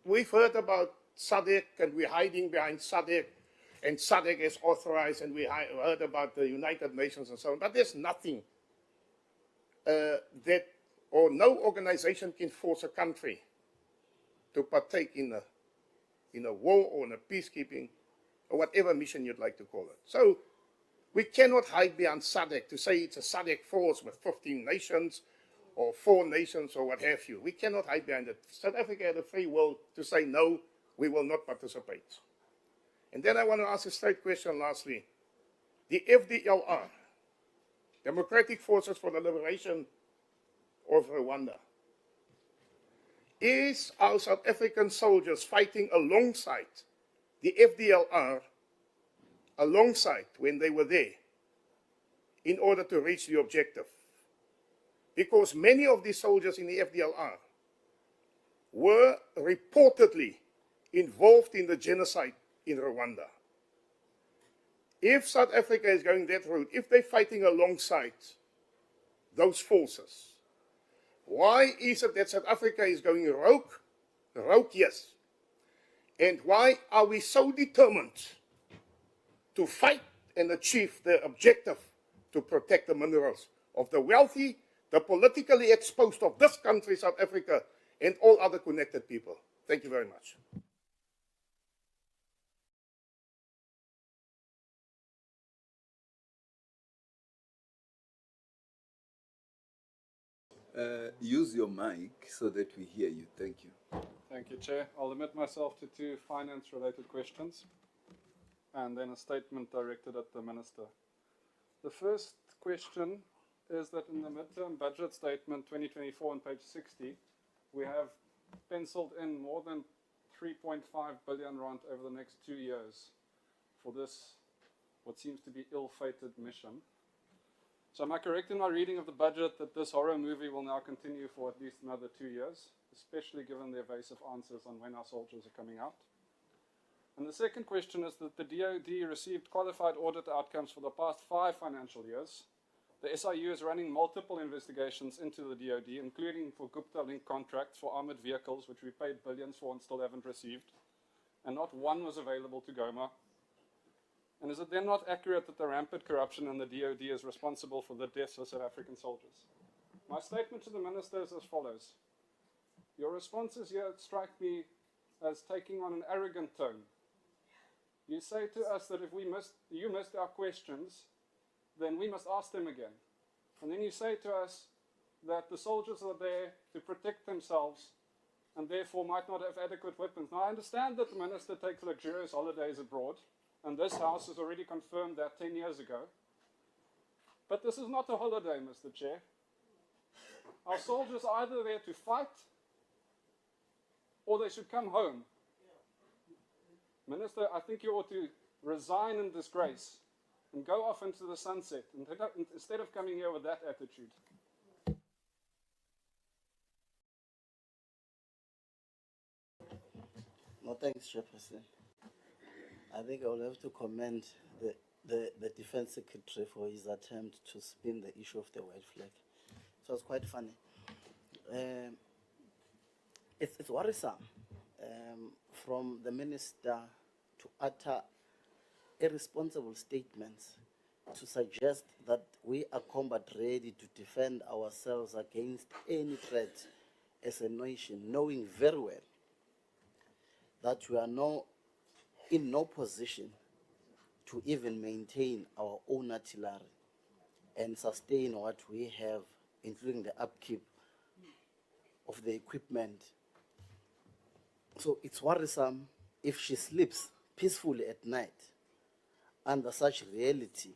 we've heard about SADC and we're hiding behind SADC, and SADC is authorized, and we heard about the United Nations and so on, but there's nothing that or no organization can force a country to partake in a war or in a peacekeeping or whatever mission you'd like to call it. So we cannot hide behind SADC to say it's a SADC force with 15 nations or 4 nations or what have you. We cannot hide behind it. South Africa had a free will to say, no, we will not participate. And then I want to ask a straight question lastly. The FDLR, Democratic Forces for the Liberation of Rwanda, is our South African soldiers fighting alongside the FDLR, alongside when they were there, in order to reach the objective? Because many of these soldiers in the FDLR were reportedly involved in the genocide in Rwanda. If South Africa is going that route, if they're fighting alongside those forces, why is it that South Africa is going rogue? Rogue, yes. And why are we so determined to fight and achieve the objective to protect the minerals of the wealthy, the politically exposed of this country, South Africa, and all other connected people? Thank you very much. Use your mic so that we hear you. Thank you. Thank you, Chair. I'll limit myself to 2 finance-related questions and then a statement directed at the Minister. The first question is that in the midterm budget statement 2024 on page 60, we have penciled in more than 3.5 billion rand over the next 2 years for this, what seems to be ill-fated mission. So am I correct in my reading of the budget that this horror movie will now continue for at least another 2 years, especially given the evasive answers on when our soldiers are coming out? And the second question is that the DoD received qualified audit outcomes for the past 5 financial years. The SIU is running multiple investigations into the DoD, including for Gupta-linked contracts for armored vehicles, which we paid billions for and still haven't received, and not one was available to Goma. And is it then not accurate that the rampant corruption in the DoD is responsible for the deaths of South African soldiers? My statement to the Minister is as follows. Your responses here strike me as taking on an arrogant tone. You say to us that if you missed our questions, then we must ask them again. And then you say to us that the soldiers are there to protect themselves and therefore might not have adequate weapons. Now, I understand that the Minister takes luxurious holidays abroad, and this House has already confirmed that 10 years ago. But this is not a holiday, Mr. Chair. Our soldiers are either there to fight or they should come home. Minister, I think you ought to resign in disgrace and go off into the sunset instead of coming here with that attitude. No, thanks, Chairperson. I think I will have to commend the Defense Secretary for his attempt to spin the issue of the white flag. So it's quite funny. It's worrisome from the Minister to utter irresponsible statements to suggest that we are combat ready to defend ourselves against any threat as a nation, knowing very well that we are in no position to even maintain our own artillery and sustain what we have, including the upkeep of the equipment. So it's worrisome if she sleeps peacefully at night under such reality.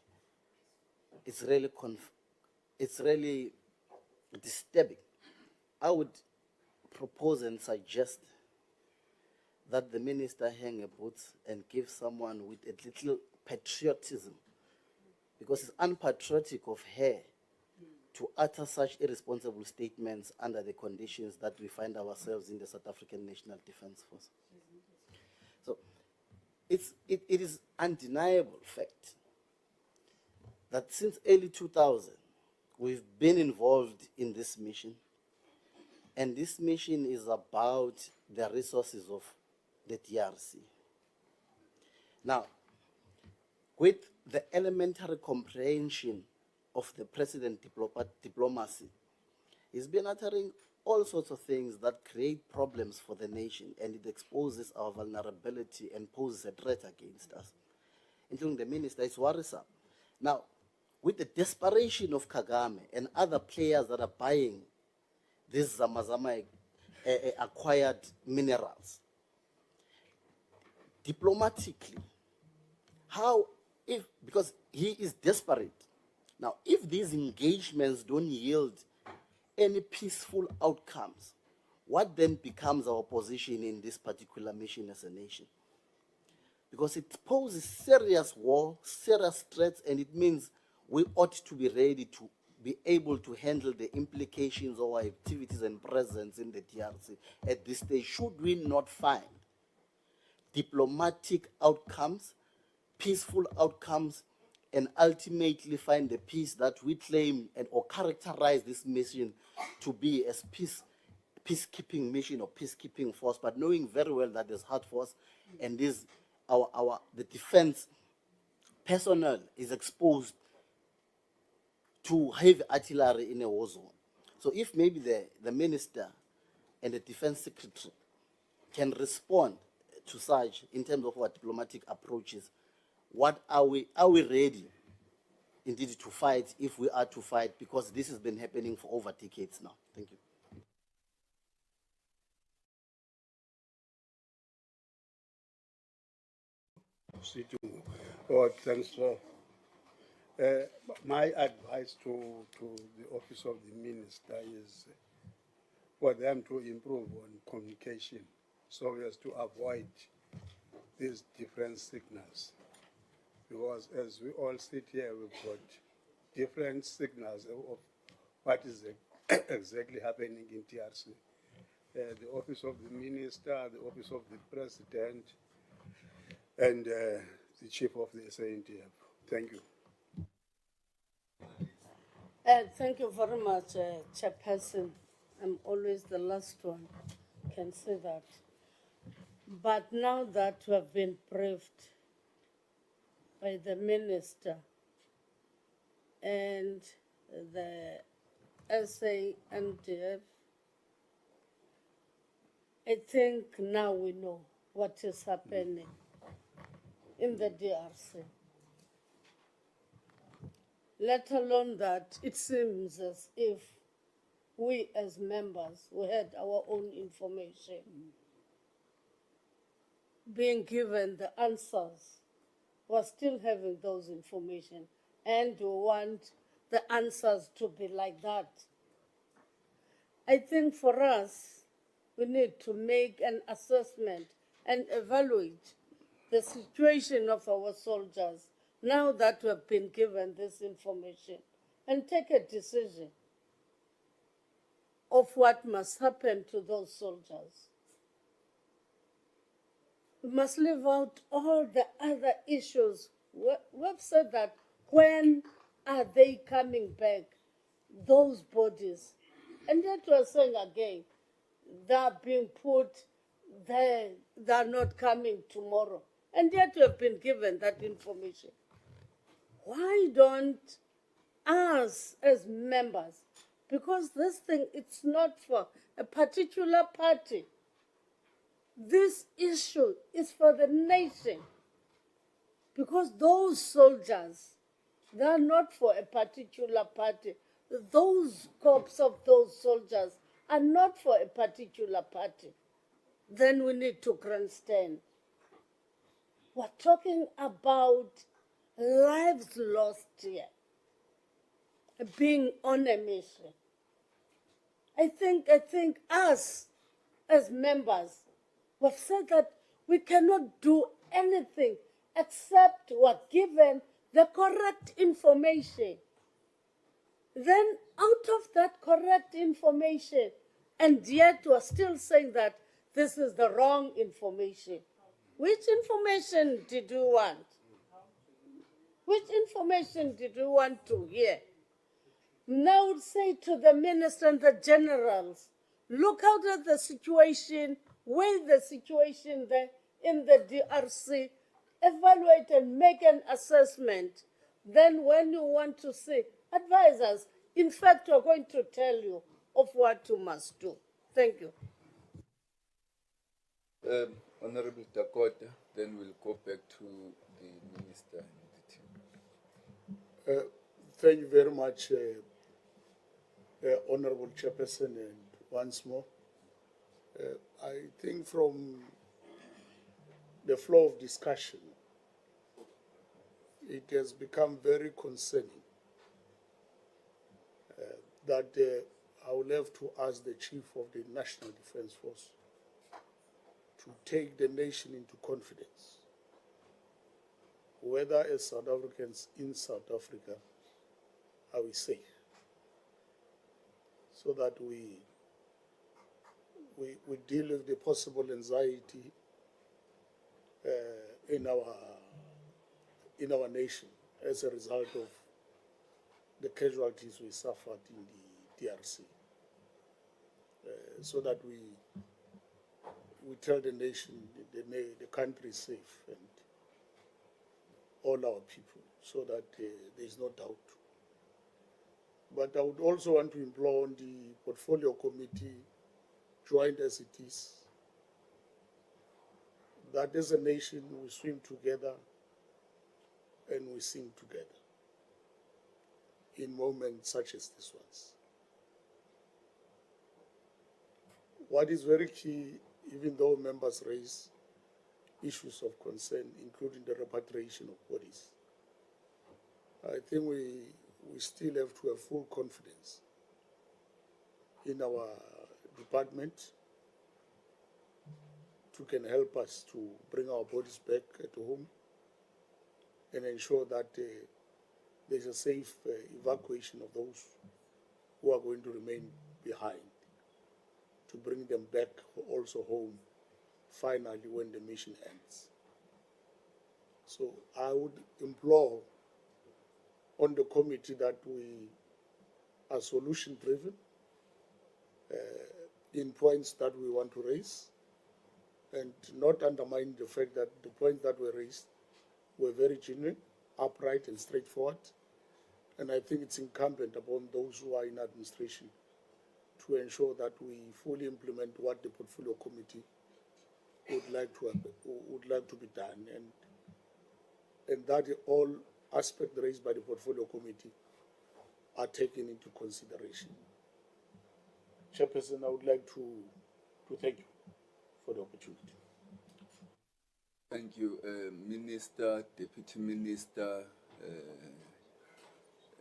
It's really disturbing. I would propose and suggest that the minister hang her boots and give someone with a little patriotism, because it's unpatriotic of her to utter such irresponsible statements under the conditions that we find ourselves in the South African National Defence Force. So it is undeniable fact that since early 2000, we've been involved in this mission, and this mission is about the resources of the DRC. Now, with the elementary comprehension of the president diplomacy He's been uttering all sorts of things that create problems for the nation, and it exposes our vulnerability and poses a threat against us, including the minister. It's worrisome. Now, with the desperation of Kagame and other players that are buying these Zamazama acquired minerals, diplomatically, how, if, because he is desperate. Now, if these engagements don't yield any peaceful outcomes, what then becomes our position in this particular mission as a nation? Because it poses serious war, serious threats, and it means we ought to be ready to be able to handle the implications of our activities and presence in the DRC at this stage, should we not find diplomatic outcomes, peaceful outcomes, and ultimately find the peace that we claim and or characterize this mission to be as peacekeeping mission or peacekeeping force, but knowing very well that there's hard force and this the defense personnel is exposed to heavy artillery in a war zone. So if maybe the minister and the defense secretary can respond to such in terms of our diplomatic approaches, what are we ready indeed to fight if we are to fight, because this has been happening for over decades now. Thank you. Oh, thanks, sir. My advice to the office of the minister is for them to improve on communication so as to avoid these different signals. Because as we all sit here, we've got different signals of what is exactly happening in TRC. The office of the minister, the office of the president, and the chief of the SANDF. Thank you. Thank you very much, Chairperson. I'm always the last one, can say that. But now that we have been briefed by the minister and the SANDF, I think now we know what is happening in the DRC. Let alone that it seems as if we as members, we had our own information. Being given the answers, we're still having those information, and we want the answers to be like that. I think for us, we need to make an assessment and evaluate the situation of our soldiers now that we have been given this information, and take a decision of what must happen to those soldiers. We must leave out all the other issues. We've said that when are they coming back, those bodies? And yet we're saying again, they're being put there, they're not coming tomorrow. And yet we have been given that information. Why don't us as members, because this thing, it's not for a particular party. This issue is for the nation. Because those soldiers, they are not for a particular party. Those corps of those soldiers are not for a particular party. Then we need to grandstand. We're talking about lives lost here, being on a mission. I think us as members, we've said that we cannot do anything except we're given the correct information. Then out of that correct information, and yet we're still saying that this is the wrong information. Which information did you want? Which information did you want to hear? Now say to the minister and the generals, look out at the situation, weigh the situation there in the DRC, evaluate and make an assessment. Then when you want to say, advise us. In fact, we're going to tell you of what you must do. Thank you. Honorable Dakota, then we'll go back to the Minister and the team. Thank you very much, Honorable Chairperson, and once more. I think from the flow of discussion, it has become very concerning that I will have to ask the Chief of the National Defence Force to take the nation into confidence, whether as South Africans in South Africa are we safe, so that we deal with the possible anxiety in our nation as a result of the casualties we suffered in the DRC, so that we tell the nation the country is safe and all our people, so that there is no doubt. But I would also want to implore on the Portfolio Committee, joined as it is, that as a nation we swim together and we sing together in moments such as this ones. What is very key, even though members raise issues of concern, including the repatriation of bodies, I think we still have to have full confidence in our department who can help us to bring our bodies back at home and ensure that there's a safe evacuation of those who are going to remain behind, to bring them back also home finally when the mission ends. So I would implore on the committee that we are solution driven in points that we want to raise, and not undermine the fact that the points that were raised were very genuine, upright and straightforward. And I think it's incumbent upon those who are in administration to ensure that we fully implement what the Portfolio Committee would like to be done, and that all aspects raised by the Portfolio Committee are taken into consideration. Chairperson, I would like to thank you for the opportunity. Thank you, Minister, Deputy Minister,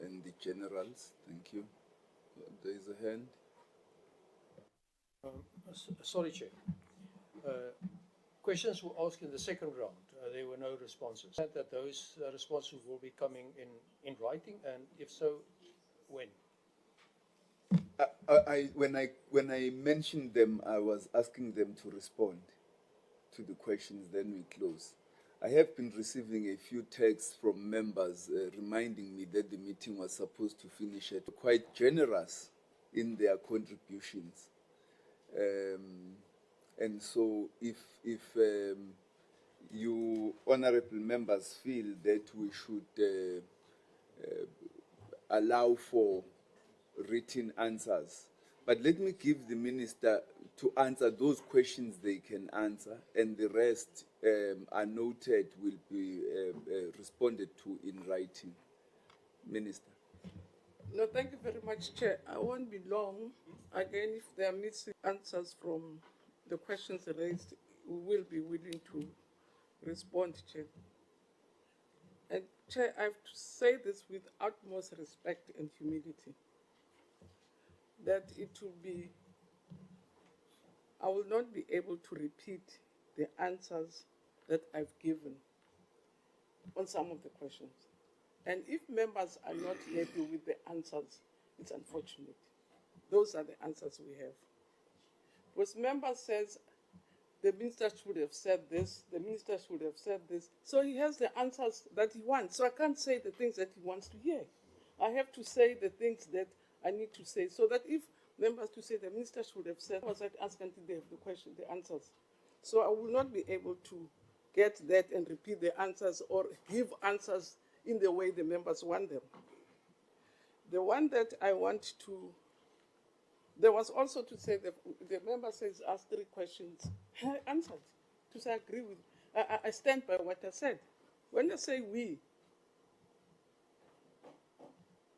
and the generals. Thank you. There is a hand. Sorry, Chair. Questions were asked in the second round. There were no responses. That those responses will be coming in writing, and if so, when? When I mentioned them, I was asking them to respond to the questions, then we close. I have been receiving a few texts from members reminding me that the meeting was supposed to finish at quite generous in their contributions. And so if you honorable members feel that we should allow for written answers, but let me give the minister to answer those questions they can answer, and the rest are noted, will be responded to in writing. Minister. No, thank you very much, Chair. I won't be long. Again, if there are missing answers from the questions raised, we will be willing to respond, Chair. And Chair, I have to say this with utmost respect and humility, that it will be, I will not be able to repeat the answers that I've given on some of the questions. And if members are not happy with the answers, it's unfortunate. Those are the answers we have. Because member says the minister should have said this, the minister should have said this. So he has the answers that he wants. So I can't say the things that he wants to hear. I have to say the things that I need to say, so that if members to say the minister should have said, I was like ask until they have the question, the answers. So I will not be able to get that and repeat the answers or give answers in the way the members want them. The one that I want to there was also to say that the member says asked 3 questions. I answered to say I agree with, I stand by what I said. When I say we,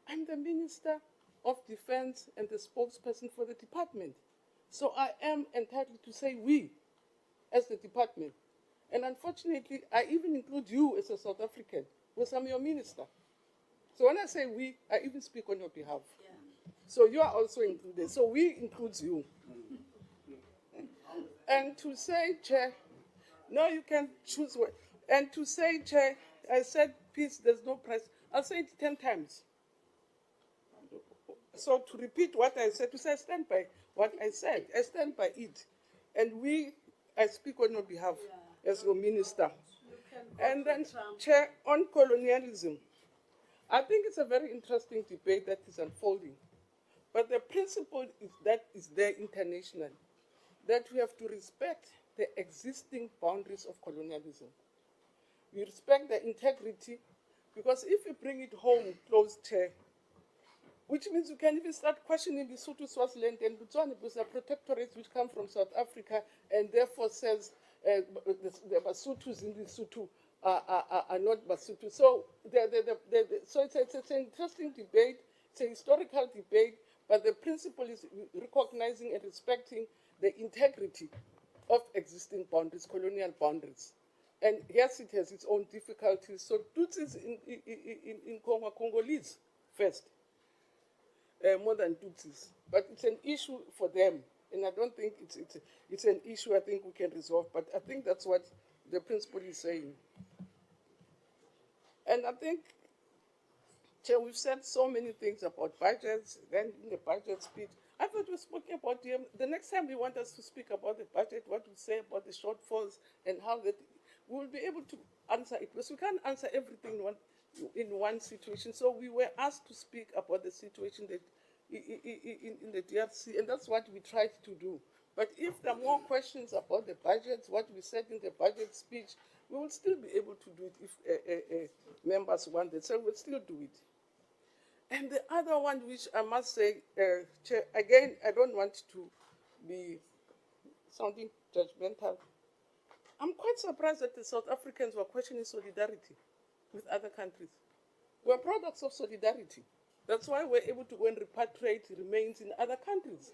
I'm the Minister of Defense and the spokesperson for the department. So I am entitled to say we as the department. And unfortunately, I even include you as a South African, because I'm your minister. So when I say we, I even speak on your behalf. Yeah. So you are also included. So we includes you. And to say, Chair, no, you can choose one. And to say, Chair, I said peace, there's no price. I'll say it 10 times. So to repeat what I said, to say I stand by what I said, I stand by it. And I speak on your behalf as your minister. And then, Chair, on colonialism, I think it's a very interesting debate that is unfolding. But the principle is that is there internationally, that we have to respect the existing boundaries of colonialism. We respect the integrity, because if you bring it home close, Chair, which means you can even start questioning the Lesotho, Swaziland, and Botswana, because they're protectorates which come from South Africa, and therefore says the Basutus in Lesotho are not Basutu. So, so it's an interesting debate, it's a historical debate, but the principle is recognizing and respecting the integrity of existing boundaries, colonial boundaries. And yes, it has its own difficulties. So Tutsis in Congo, Congolese first, more than Tutsis. But it's an issue for them. And I don't think it's an issue I think we can resolve. But I think that's what the principle is saying. And I think, Chair, we've said so many things about budgets, then in the budget speech. I thought we were speaking about the next time we want us to speak about the budget, what we say about the shortfalls and how that we will be able to answer it. Because we can't answer everything in one situation. So we were asked to speak about the situation that in the DRC, and that's what we tried to do. But if there are more questions about the budgets, what we said in the budget speech, we will still be able to do it if members want it. So we'll still do it. And the other one, which I must say, Chair, again, I don't want to be sounding judgmental. I'm quite surprised that the South Africans were questioning solidarity with other countries. We're products of solidarity. That's why we're able to go and repatriate remains in other countries.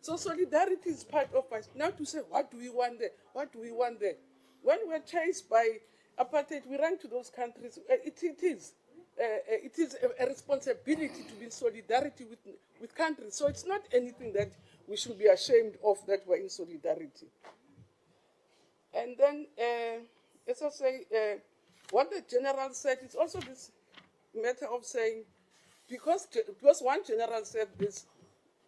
So solidarity is part of us. Now to say, what do we want there? What do we want there? When we're chased by apartheid, we ran to those countries. It is a responsibility to be in solidarity with countries. So it's not anything that we should be ashamed of that we're in solidarity. And then, as I say, what the general said, it's also this matter of saying, because one general said this,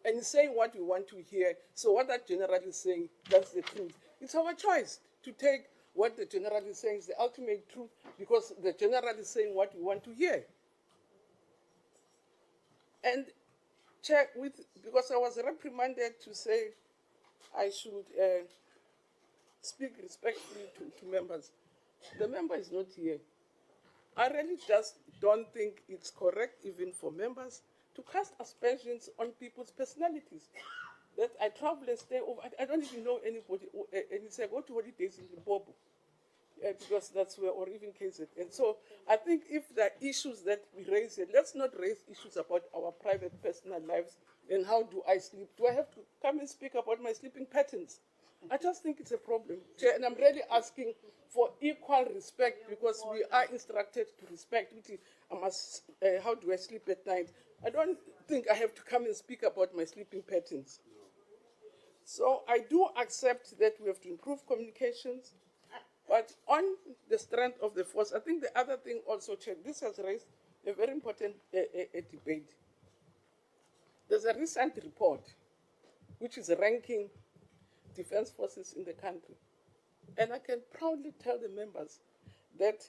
and he's saying what we want to hear, so what that general is saying, that's the truth. It's our choice to take what the general is saying is the ultimate truth, because the general is saying what we want to hear. And Chair, because I was reprimanded to say I should speak respectfully to members. The member is not here. I really just don't think it's correct, even for members, to cast aspersions on people's personalities. That I travel and stay over. I don't even know anybody, and it's like, go to holidays in Limpopo, because that's where, or even KZN. And so I think if there are issues that we raise here, let's not raise issues about our private personal lives and how do I sleep. Do I have to come and speak about my sleeping patterns? I just think it's a problem, Chair, and I'm really asking for equal respect, because we are instructed to respect, which is, how do I sleep at night? I don't think I have to come and speak about my sleeping patterns. So I do accept that we have to improve communications, but on the strength of the force, I think the other thing also, Chair, this has raised a very important debate. There's a recent report which is ranking defense forces in the country. And I can proudly tell the members that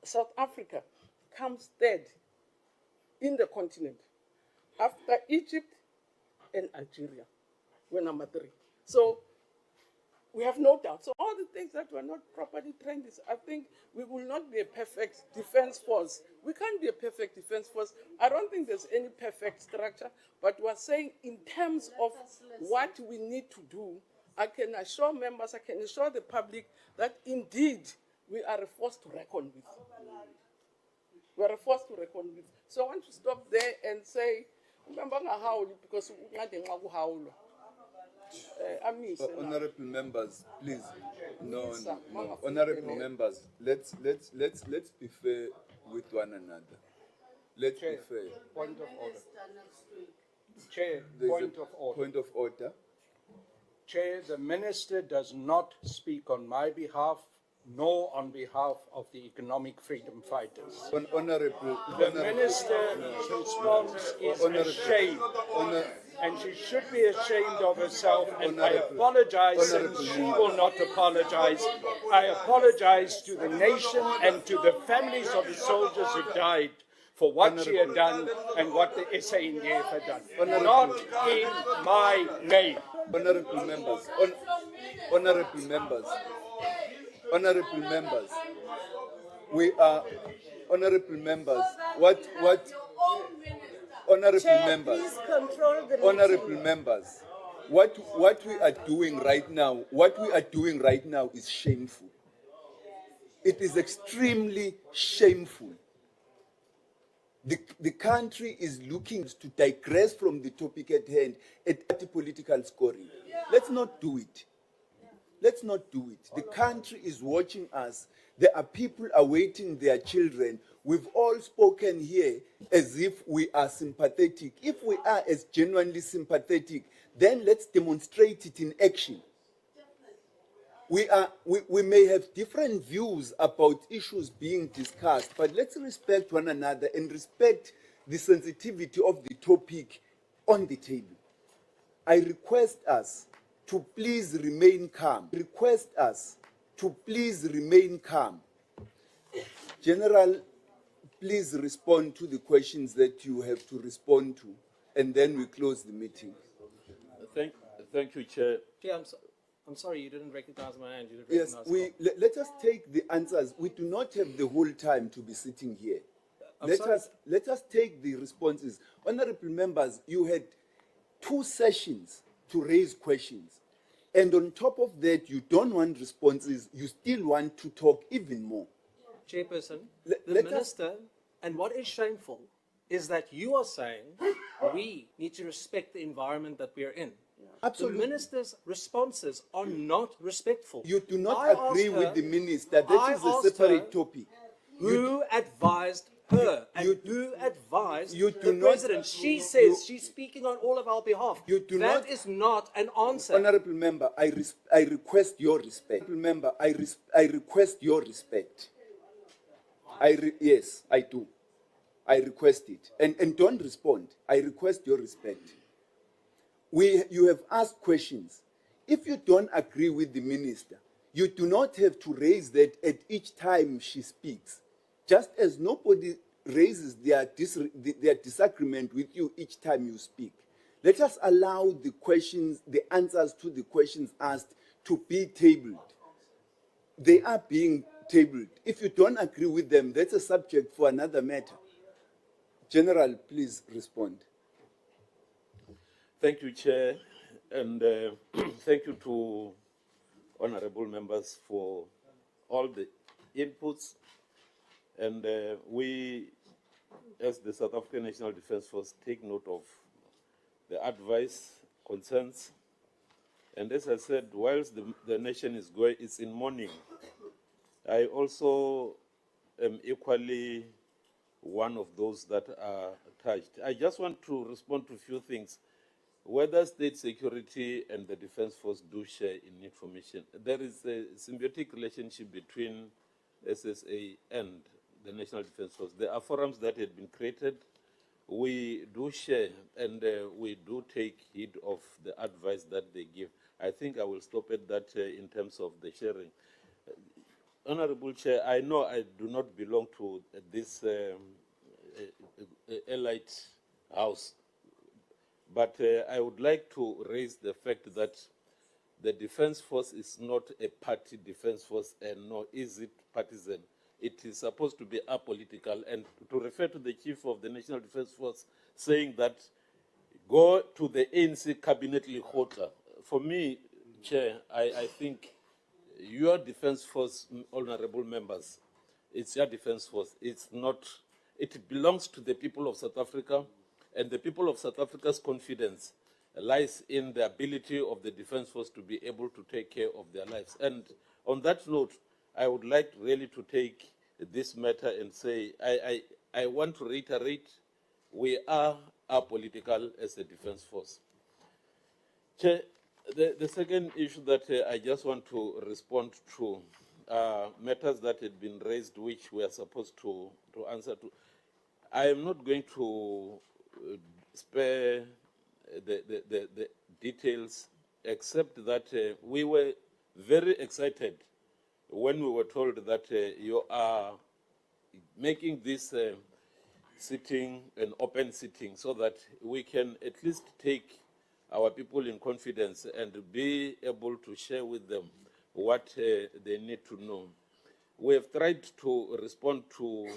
South Africa comes third in the continent after Egypt and Algeria. We're number 3. So We have no doubt. So all the things that were not properly trained is, I think we will not be a perfect defense force. We can't be a perfect defense force. I don't think there's any perfect structure, but we're saying in terms of what we need to do, I can assure members, I can assure the public that indeed we are a force to reckon with. We are a force to reckon with. So I want to stop there and say, because honorable members, please. No. Honorable members, let's be fair with one another. Let's be fair. Point of order. Chair, There's point a of order. Point of order. Chair, the minister does not speak on my behalf, nor on behalf of the economic freedom fighters. The minister's response is a shame, and she should be ashamed of herself, and I apologize since she will not apologize. I apologize to the nation and to the families of the soldiers who died for what she had done and what the SANDF had done. Not in my name. Honorable members, honorable members, we are honorable members. Honorable members, what we are doing right now, is shameful. It is extremely shameful. The country is looking to digress from the topic at hand at political scoring. Let's not do it. Let's not do it. The country is watching us. There are people awaiting their children. We've all spoken here as if we are sympathetic. If we are as genuinely sympathetic, then let's demonstrate it in action. We may have different views about issues being discussed, but let's respect one another and respect the sensitivity of the topic on the table. I request us to please remain calm. General, please respond to the questions that you have to respond to, and then we close the meeting. Thank you, Chair. Chair, I'm sorry, you didn't recognize my hand. You didn't Yes, recognize let us take the answers. We do not have the whole time to be sitting here. Let us take the responses. Honorable members, you had 2 sessions to raise questions. And on top of that, you don't want responses, you still want to talk even more. Chairperson, the minister, and what is shameful is that you are saying we need to respect the environment that we are in. Absolutely. The minister's responses are not respectful. You do not agree with the minister. That is a separate topic. Who advised her and who advised the not- president? She says she's speaking on all of our behalf. That is not an answer. Honorable member, I request your respect. Honorable member, I request your respect. Yes, I do. I request it. And don't respond. I request your respect. You have asked questions. If you don't agree with the minister, you do not have to raise that at each time she speaks. Just as nobody raises their disagreement with you each time you speak. Let us allow the answers to the questions asked to be tabled. They are being tabled. If you don't agree with them, that's a subject for another matter. General, please respond. Thank you, Chair, and thank you to honorable members for all the inputs. And we, as the South African National Defence Force, take note of the advice, concerns. And as I said, whilst the nation is in mourning, I also am equally one of those that are touched. I just want to respond to a few things. Whether state security and the Defence Force do share in information, there is a symbiotic relationship between SSA and the National Defence Force. There are forums that had been created. We do share and we do take heed of the advice that they give. I think I will stop at that in terms of the sharing. Honorable Chair, I know I do not belong to this elite house, but I would like to raise the fact that the Defense Force is not a party defense force, and nor is it partisan. It is supposed to be apolitical. And to refer to the Chief of the National Defense Force saying that go to the ANC Cabinet Lekgotla, for me, Chair, I think your defense force, honorable members, it's your defense force. It's not, it belongs to the people of South Africa, and the people of South Africa's confidence lies in the ability of the defense force to be able to take care of their lives. And on that note, I would like really to take this matter and say, I want to reiterate, we are apolitical as a defense force. Chair, the second issue that I just want to respond to matters that had been raised, which we are supposed to answer to. I am not going to spare the details, except that we were very excited when we were told that you are making this sitting an open sitting so that we can at least take our people in confidence and be able to share with them what they need to know. We have tried to respond to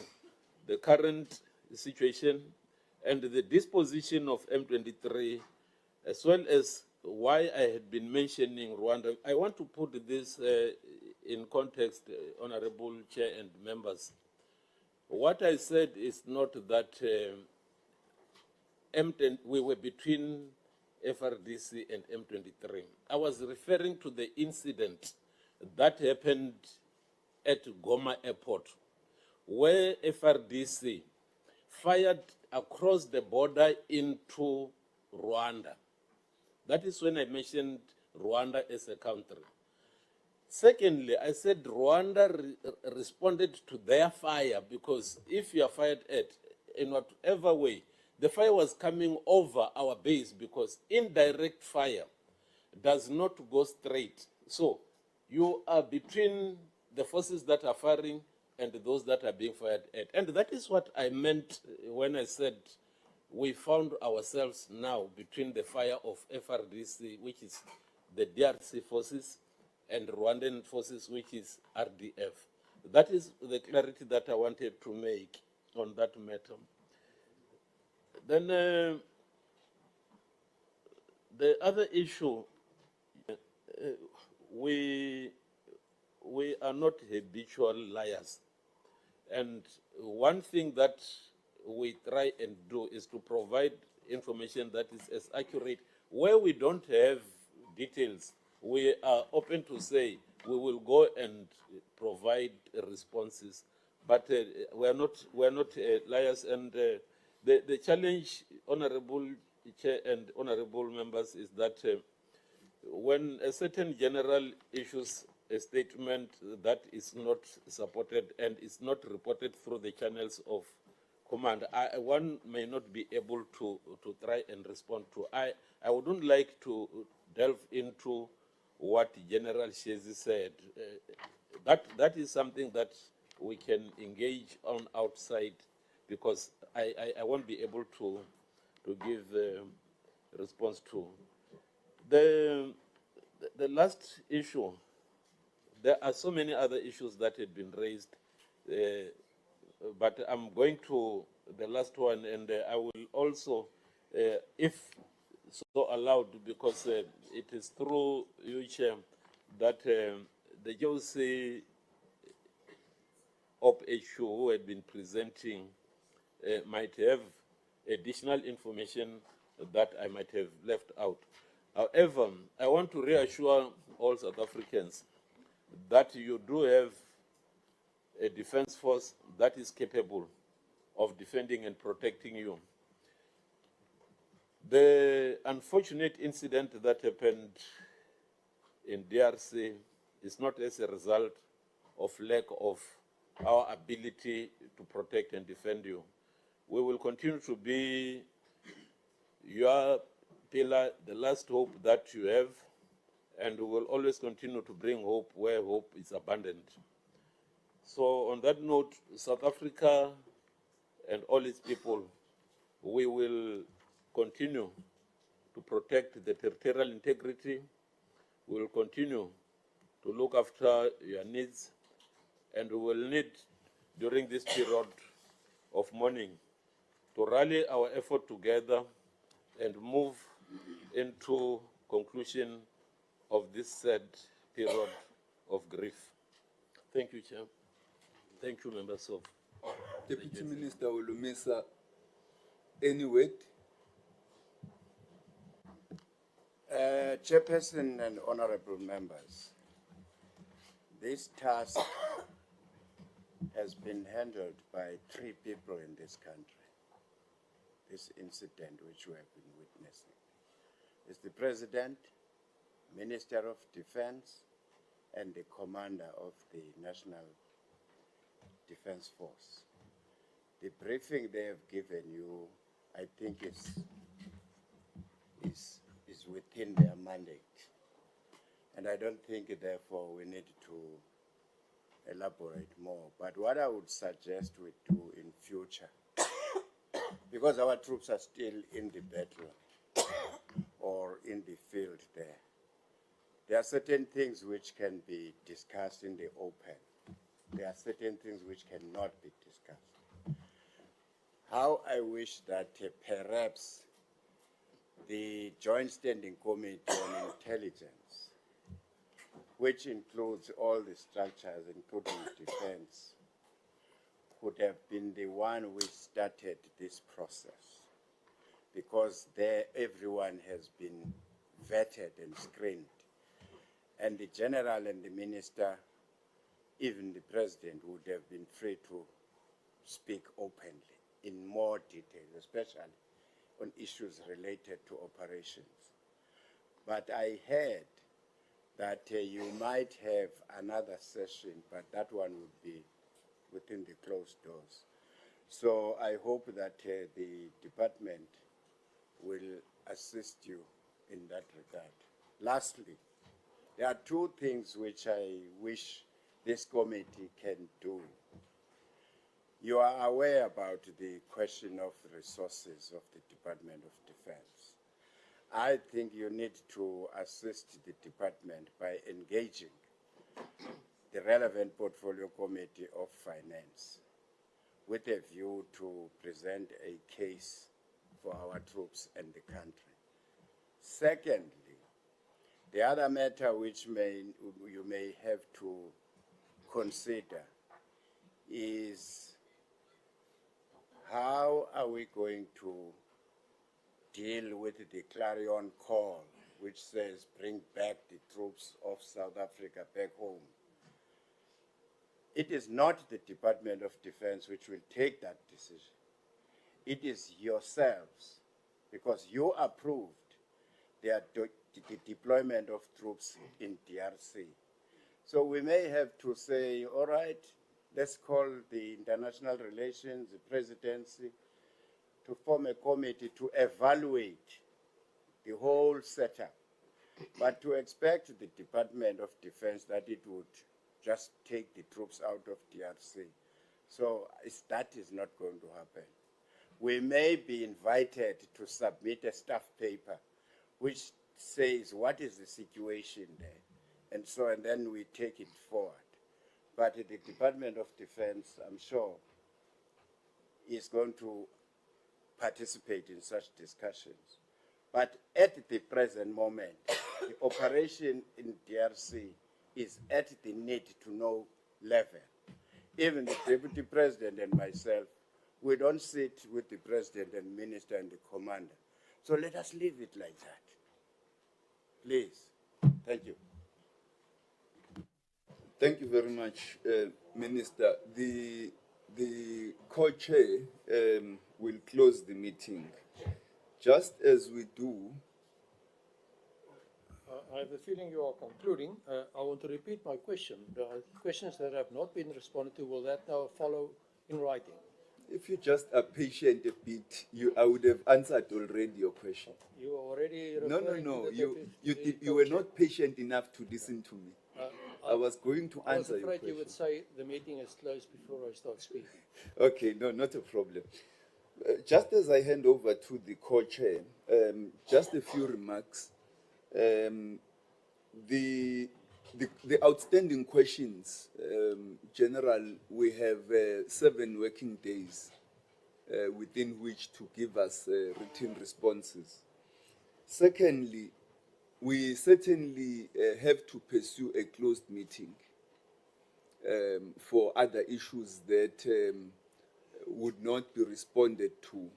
the current situation and the disposition of M23, as well as why I had been mentioning Rwanda. I want to put this in context, Honorable Chair and members. What I said is not that we were between FRDC and M23. I was referring to the incident that happened at Goma Airport, where FRDC fired across the border into Rwanda. That is when I mentioned Rwanda as a country. Secondly, I said Rwanda responded to their fire, because if you are fired at, in whatever way, the fire was coming over our base, because indirect fire does not go straight. So you are between the forces that are firing and those that are being fired at. And that is what I meant when I said we found ourselves now between the fire of FRDC, which is the DRC forces, and Rwandan forces, which is RDF. That is the clarity that I wanted to make on that matter. Then the other issue, we are not habitual liars. And one thing that we try and do is to provide information that is as accurate. Where we don't have details, we are open to say we will go and provide responses. But we are not liars. And the challenge, Honorable Chair and Honorable members, is that when a certain general issues a statement that is not supported and is not reported through the channels of command, one may not be able to try and respond to. I wouldn't like to delve into what General Shezi said. That is something that we can engage on outside, because I won't be able to give a response to. The last issue, there are so many other issues that had been raised, but I'm going to the last one, and I will also, if so allowed, because it is through you, Chair, that the JOC OP-HU who had been presenting might have additional information that I might have left out. However, I want to reassure all South Africans that you do have a defense force that is capable of defending and protecting you. The unfortunate incident that happened in DRC is not as a result of lack of our ability to protect and defend you. We will continue to be your pillar, the last hope that you have, and we will always continue to bring hope where hope is abundant. So on that note, South Africa and all its people, we will continue to protect the territorial integrity, We will continue to look after your needs, and we will need, during this period of mourning, to rally our effort together and move into conclusion of this sad period of grief. Thank you, Chair. Thank you, members of Deputy Minister Olumisa, any word? Chairperson and honorable members, this task has been handled by 3 people in this country. This incident which we have been witnessing is the President, Minister of Defense, and the Commander of the National Defense Force. The briefing they have given you, I think, is within their mandate. And I don't think, therefore, we need to elaborate more. But what I would suggest we do in future, because our troops are still in the battle or in the field there are certain things which can be discussed in the open. There are certain things which cannot be discussed. How I wish that perhaps the Joint Standing Committee on Intelligence, which includes all the structures, including defense, could have been the one which started this process, because there everyone has been vetted and screened. And the general and the minister, even the president, would have been free to speak openly in more detail, especially on issues related to operations. But I heard that you might have another session, but that one would be within the closed doors. So I hope that the department will assist you in that regard. Lastly, there are 2 things which I wish this committee can do. You are aware about the question of resources of the Department of Defense. I think you need to assist the department by engaging the relevant portfolio committee of finance with a view to present a case for our troops and the country. Secondly, the other matter which you may have to consider is how are we going to deal with the clarion call which says bring back the troops of South Africa back home. It is not the Department of Defense which will take that decision. It is yourselves, because you approved the deployment of troops in DRC. So we may have to say, all right, let's call the international relations, the presidency, to form a committee to evaluate the whole setup. But to expect the Department of Defense that it would just take the troops out of DRC, so that is not going to happen. We may be invited to submit a staff paper which says what is the situation there, and then we take it forward. But the Department of Defense, I'm sure, is going to participate in such discussions. But at the present moment, the operation in DRC is at the need to know level. Even the Deputy President and myself, we don't sit with the President and Minister and the Commander. So let us leave it like that. Please. Thank you. Thank you very much, Minister. The co-chair will close the meeting. Just as we do. I have a feeling you are concluding. I want to repeat my question. The questions that have not been responded to, will that now follow in writing? If you just are patient a bit, I would have answered already your question. You are already No. You were not patient enough to listen to me. I was going to answer your question. I was afraid you would say the meeting is closed before I start speaking. Okay, no, not a problem. Just as I hand over to the co-chair, just a few remarks. The outstanding questions, General, we have 7 working days within which to give us written responses. Secondly, we certainly have to pursue a closed meeting for other issues that would not be responded to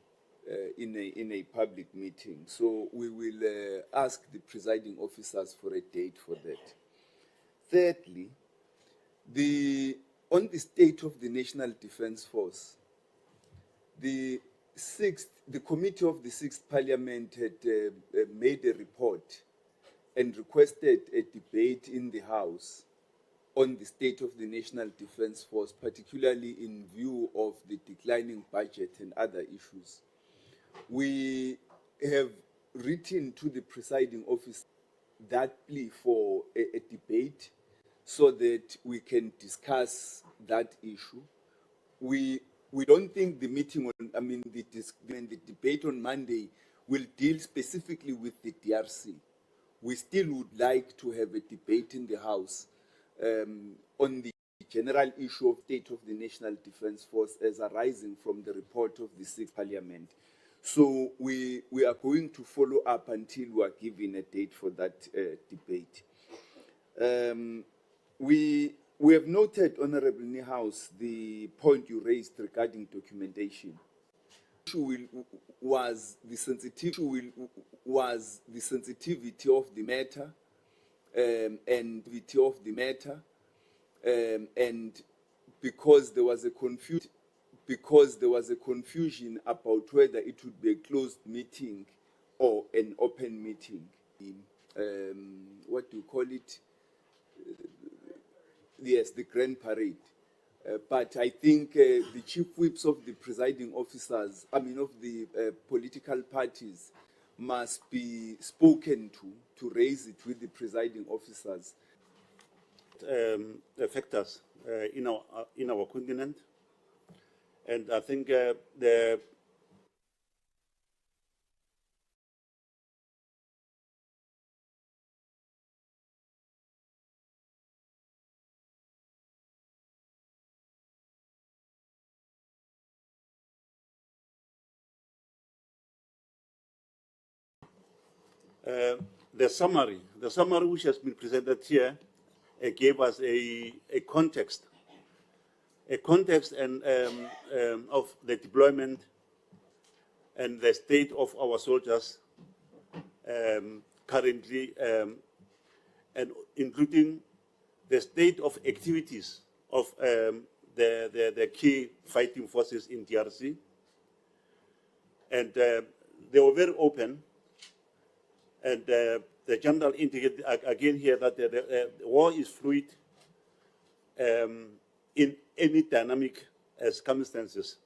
in a public meeting. So we will ask the presiding officers for a date for that. Thirdly, on the state of the National Defence Force, the committee of the 6th Parliament had made a report and requested a debate in the House on the state of the National Defence Force, particularly in view of the declining budget and other issues. We have written to the presiding officer that plea for a debate so that we can discuss that issue. We don't think the meeting on, the debate on Monday will deal specifically with the DRC. We still would like to have a debate in the House on the general issue of state of the National Defence Force as arising from the report of the 6th Parliament. So we are going to follow up until we are given a date for that debate. We have noted, Honourable Niehaus, the point you raised regarding documentation. Was the sensitivity of the matter and because there was a confusion about whether it would be a closed meeting or an open meeting. What do you call it? Yes, the Grand Parade. But I think the chief whips of the presiding officers, of the political parties, must be spoken to raise it with the presiding officers. Affect us in our continent, and I think the summary which has been presented here gave us a context and of the deployment and the state of our soldiers currently, and including the state of activities of the key fighting forces in DRC. And they were very open. And the general indicated again here that the war is fluid in any dynamic circumstances.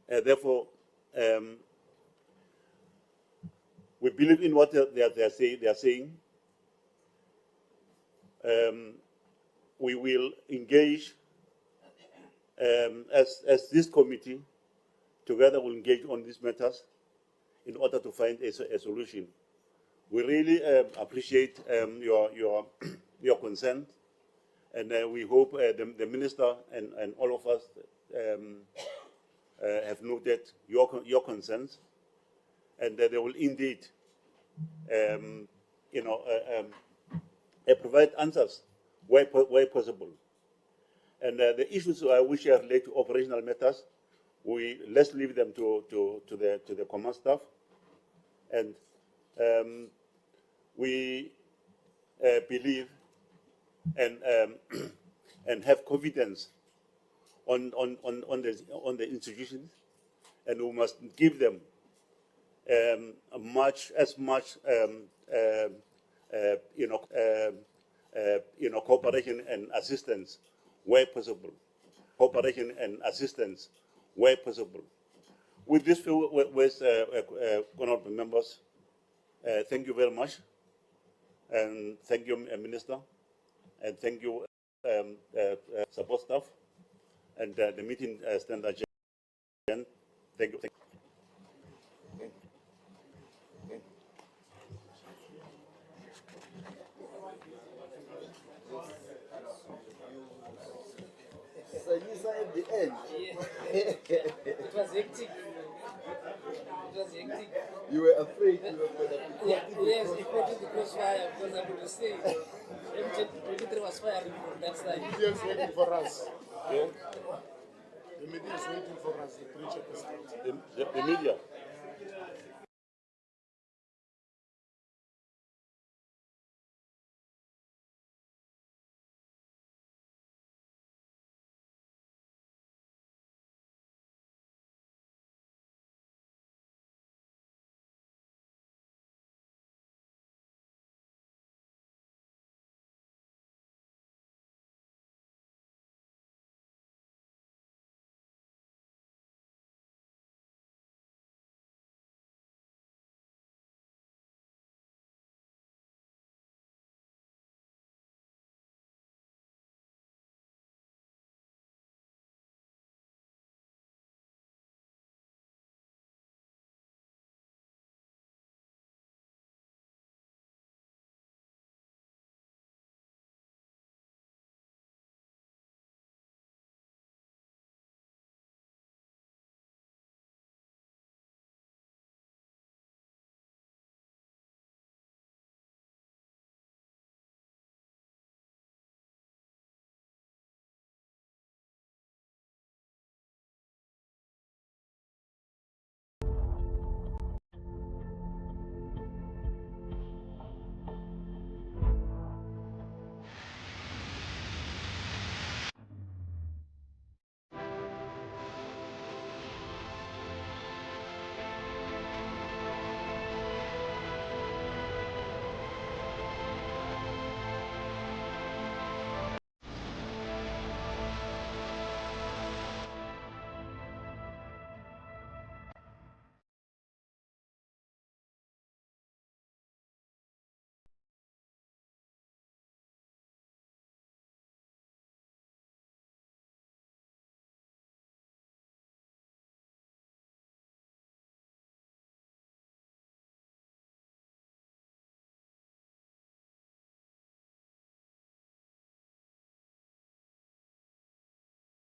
Therefore, we believe in what they are saying. We will engage as this committee together will engage on these matters in order to find a solution. We really appreciate your consent, and we hope the minister and all of us have noted your concerns, and that they will indeed, provide answers where possible. And the issues which are related to operational matters, let's leave them to the command staff, and we believe and have confidence on the institutions, and we must give them as much cooperation and assistance where possible. Cooperation and assistance where possible. With this few words, honourable members, thank you very much, and thank you, Minister, and thank you, support staff, and the meeting stands adjourned. Thank you. end. It was hectic. It was hectic. You were afraid you were going to Yeah, yes, it caught in the crossfire because I would say M23 was firing from that side. The media is waiting for us. Yeah. The media is waiting for us to preach at the state. The media.